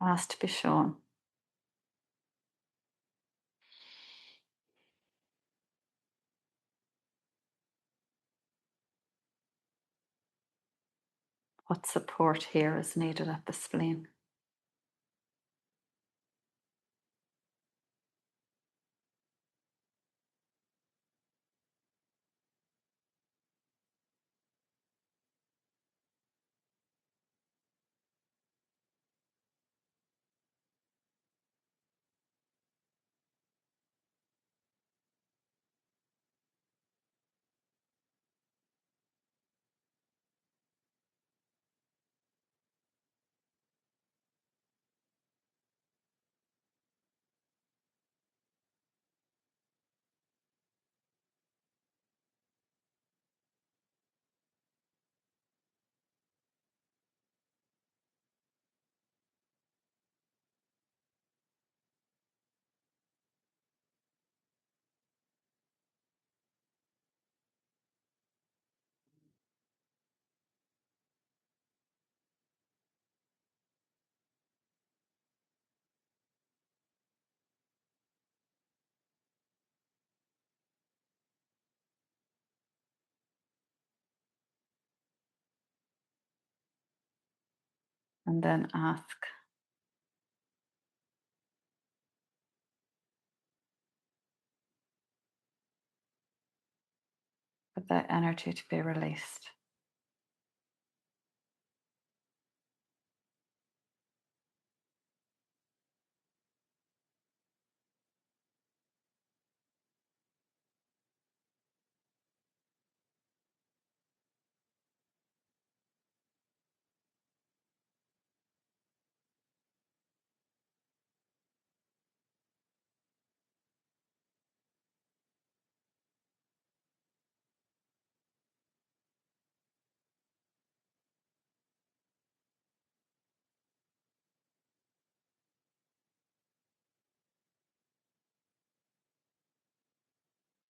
[SPEAKER 1] Asked to be shown. What support here is needed at the spleen? And then ask for that energy to be released.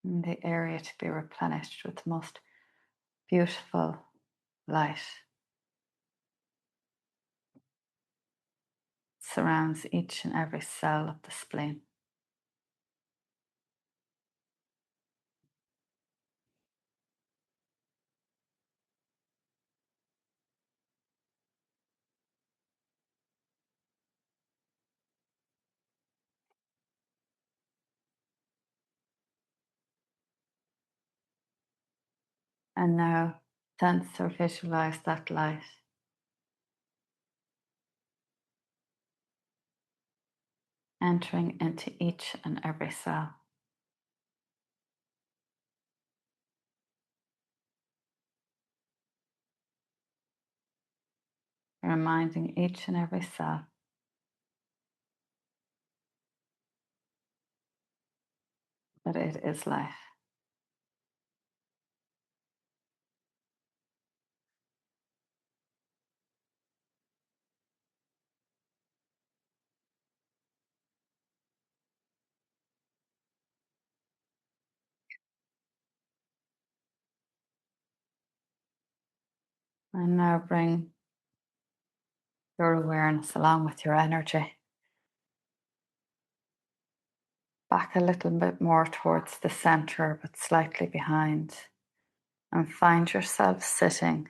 [SPEAKER 1] And the area to be replenished with the most beautiful light. Surrounds each and every cell of the spleen. And now sense or visualize that light entering into each and every cell. Reminding each and every cell that it is life. And now bring your awareness along with your energy back a little bit more towards the center, but slightly behind. And find yourself sitting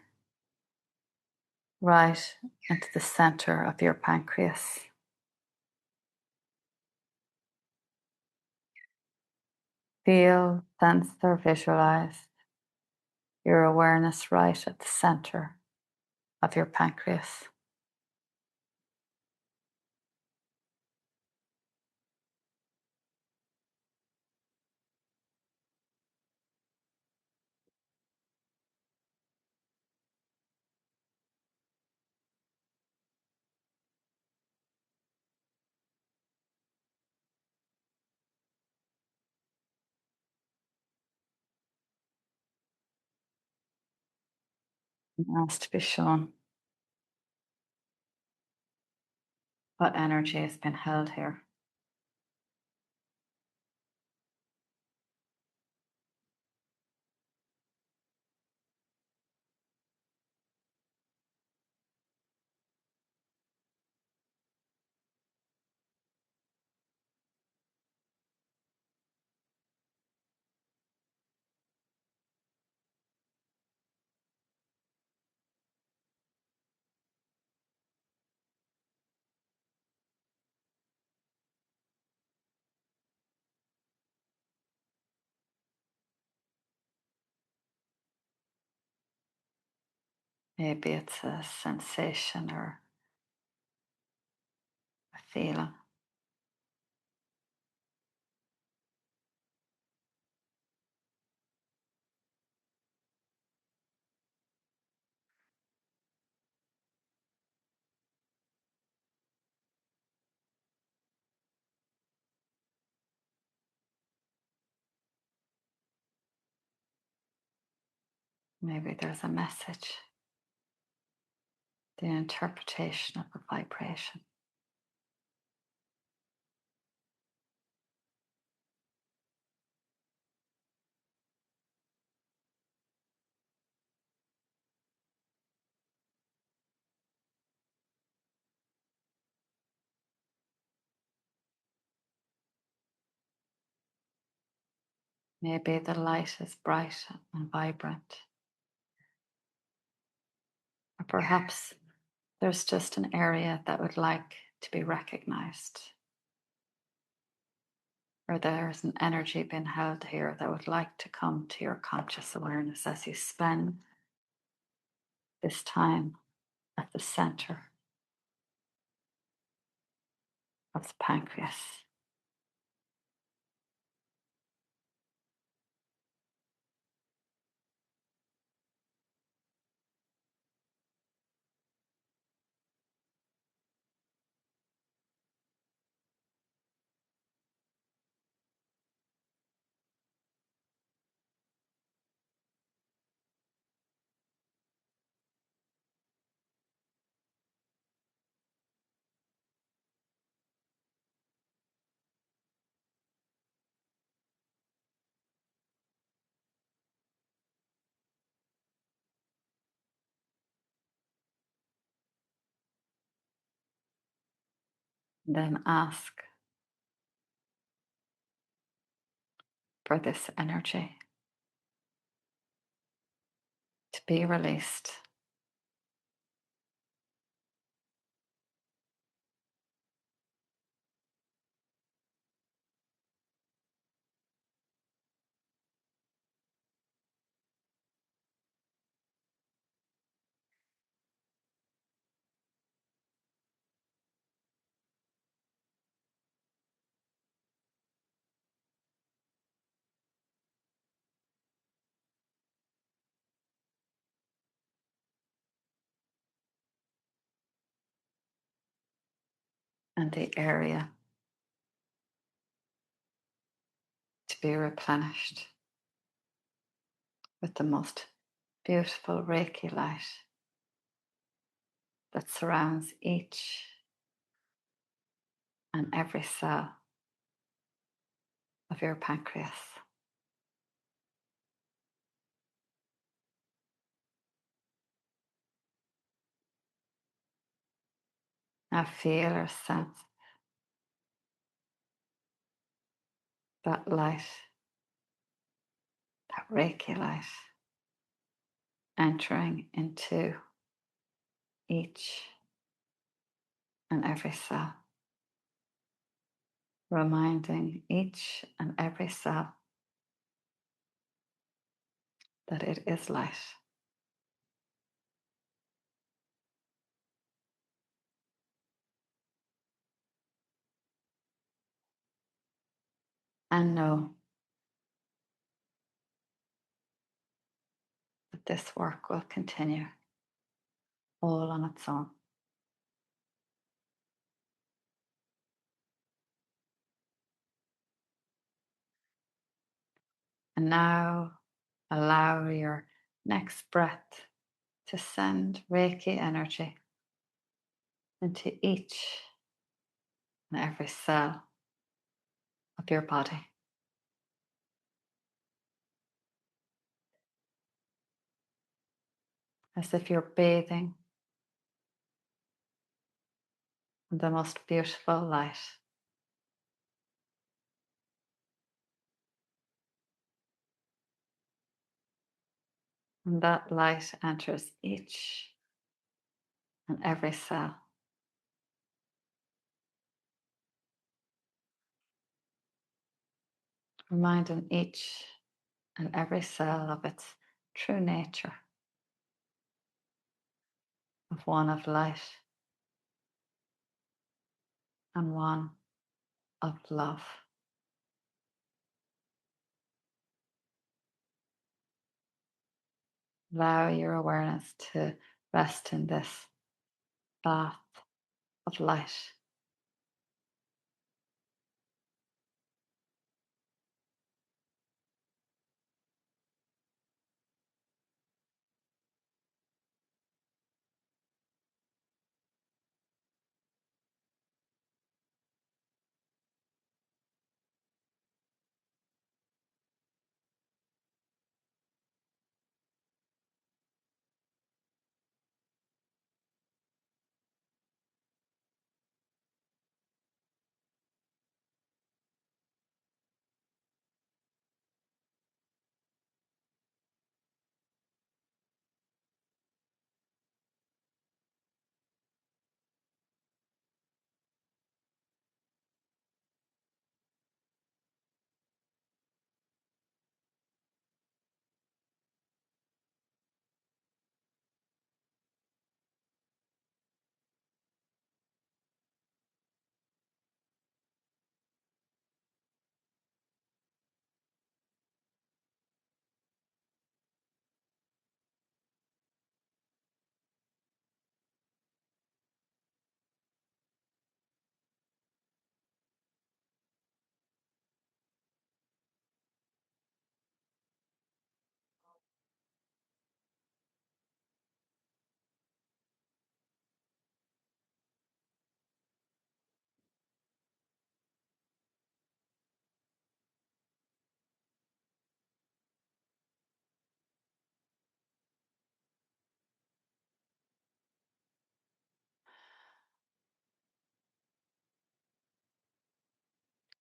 [SPEAKER 1] right into the center of your pancreas. Feel, sense, or visualize your awareness right at the center of your pancreas. and ask to be shown what energy has been held here. Maybe it's a sensation or a feeling. Maybe there's a message, the interpretation of a vibration. Maybe the light is bright and vibrant. Or perhaps there's just an area that would like to be recognized. Or there's an energy being held here that would like to come to your conscious awareness as you spend this time at the center of the pancreas. Then ask for this energy to be released. And the area to be replenished with the most beautiful Reiki light that surrounds each and every cell of your pancreas. Now feel or sense that light, that Reiki light, entering into each and every cell, reminding each and every cell that it is light. And know that this work will continue all on its own. And now allow your next breath to send Reiki energy into each and every cell of your body. As if you're bathing in the most beautiful light. And that light enters each and every cell. Reminding each and every cell of its true nature, of one of light and one of love. Allow your awareness to rest in this bath of light.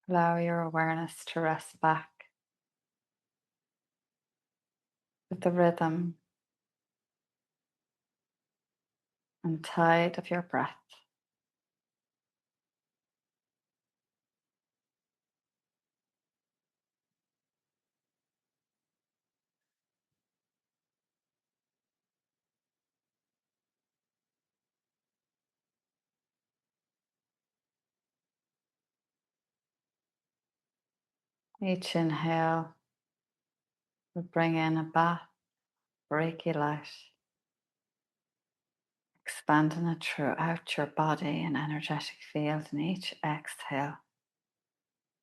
[SPEAKER 1] Allow your awareness to rest back with the rhythm and tide of your breath. Each inhale will bring in a bath of Reiki light, expanding it throughout your body and energetic field. In each exhale,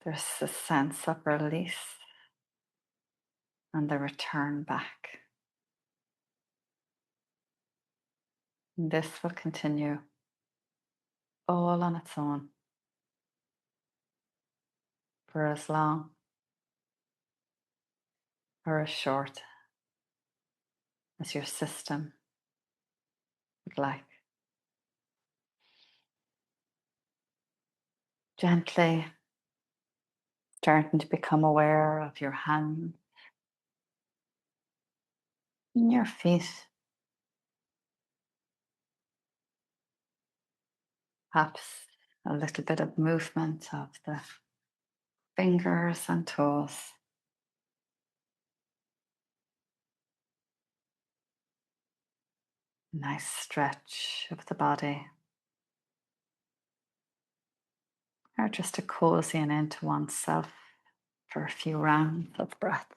[SPEAKER 1] there's a sense of release and the return back. And this will continue all on its own for as long or as short as your system would like. Gently starting to become aware of your hands and your feet. Perhaps a little bit of movement of the fingers and toes. Nice stretch of the body. Or just a cozying into oneself for a few rounds of breath.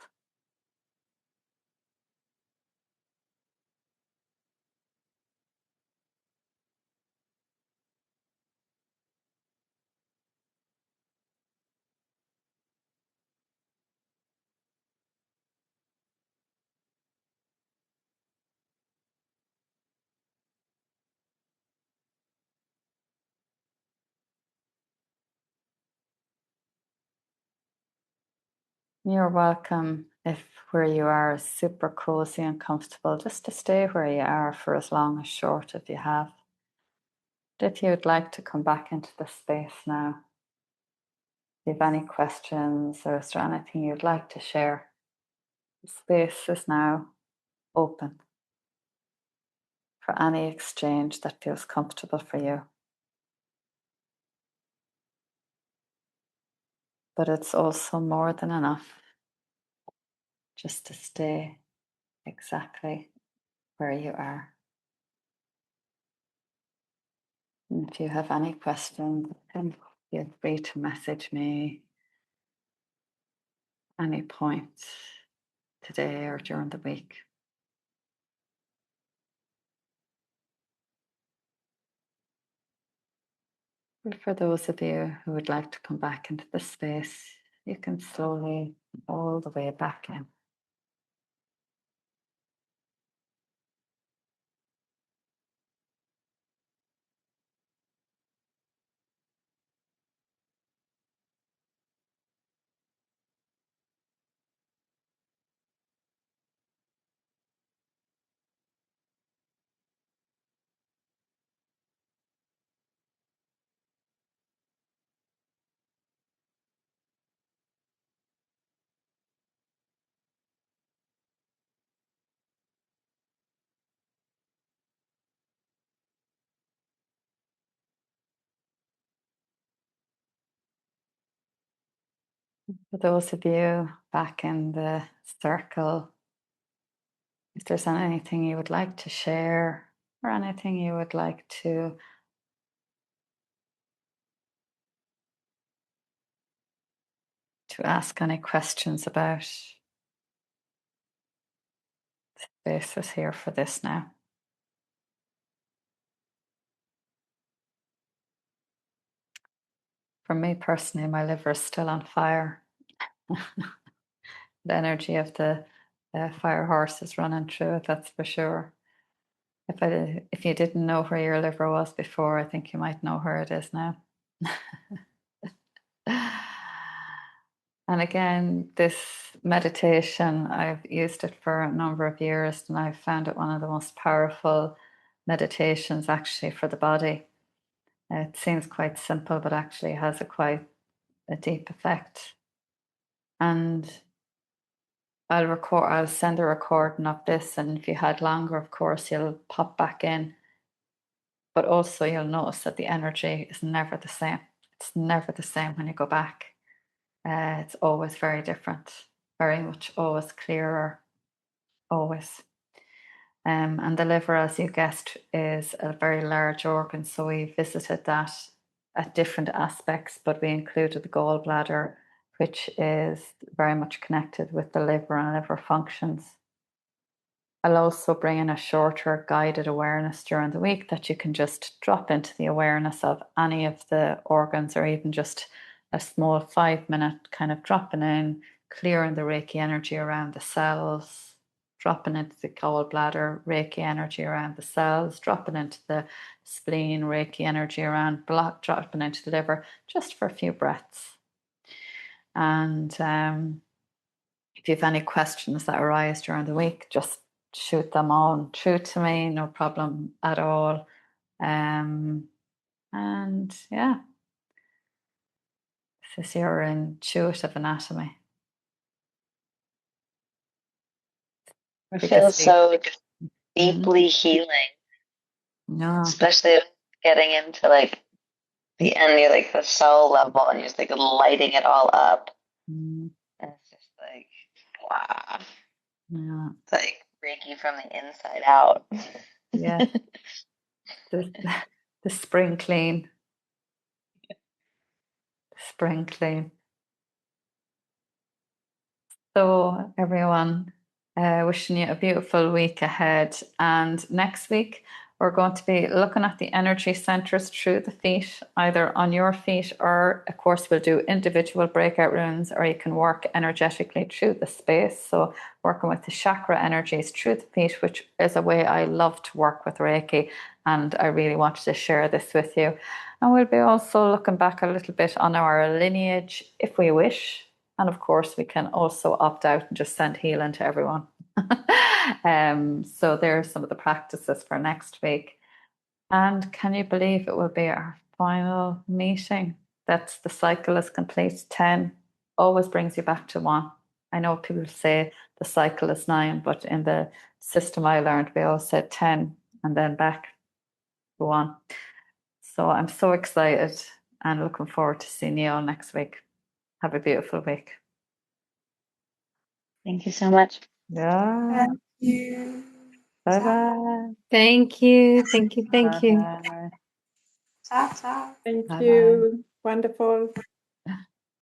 [SPEAKER 1] You're welcome. If where you are is super cozy and comfortable, just to stay where you are for as long as short if you have. But if you'd like to come back into the space now, if you have any questions or is there anything you'd like to share, the space is now open for any exchange that feels comfortable for you. But it's also more than enough just to stay exactly where you are. And if you have any questions, then feel free to message me any point today or during the week. But for those of you who would like to come back into the space, you can slowly all the way back in. For those of you back in the circle, if there's anything you would like to share or anything you would like to ask any questions about, space is here for this now. For me personally, my liver is still on fire. The energy of the fire horse is running through it, that's for sure. If you didn't know where your liver was before, I think you might know where it is now. And again, this meditation, I've used it for a number of years and I've found it one of the most powerful meditations actually for the body. It seems quite simple, but actually has quite a deep effect. And I'll send a recording of this, and if you had longer, of course, you'll pop back in. But also you'll notice that the energy is never the same. It's never the same when you go back. It's always very different, very much always clearer, always. And the liver, as you guessed, is a very large organ. So we visited that at different aspects, but we included the gallbladder, which is very much connected with the liver and liver functions. I'll also bring in a shorter guided awareness during the week that you can just drop into the awareness of any of the organs, or even just a small 5-minute kind of dropping in, clearing the Reiki energy around the cells, dropping into the gallbladder, Reiki energy around the cells, dropping into the spleen, Reiki energy around block, dropping into the liver, just for a few breaths. And if you have any questions that arise during the week, just shoot them on through to me, no problem at all. And yeah, this is your intuitive anatomy.
[SPEAKER 6] It feels so deeply healing.
[SPEAKER 1] No.
[SPEAKER 6] Especially getting into like the end, you're like the cell level and you're just like lighting it all up. And it's just like, wow.
[SPEAKER 1] Yeah.
[SPEAKER 6] It's like Reiki from the inside out.
[SPEAKER 1] Yeah. the spring clean. Spring clean. So everyone, wishing you a beautiful week ahead. And next week, we're going to be looking at the energy centers through the feet, either on your feet, or of course we'll do individual breakout rooms, or you can work energetically through the space. So working with the chakra energies through the feet, which is a way I love to work with Reiki. And I really wanted to share this with you. And we'll be also looking back a little bit on our lineage, if we wish. And of course, we can also opt out and just send healing to everyone. So there are some of the practices for next week. And can you believe it will be our final meeting? That's the cycle is complete. 10 always brings you back to 1. I know people say the cycle is 9, but in the system I learned, we always said 10 and then back to 1. So I'm so excited and looking forward to seeing you all next week. Have a beautiful week.
[SPEAKER 6] Thank you so much.
[SPEAKER 1] Yeah.
[SPEAKER 5] Thank you.
[SPEAKER 1] Bye-bye.
[SPEAKER 3] Thank you. Thank you. Thank you.
[SPEAKER 1] Bye.
[SPEAKER 5] Ciao, ciao.
[SPEAKER 4] Thank
[SPEAKER 1] Bye-bye.
[SPEAKER 4] you. Wonderful.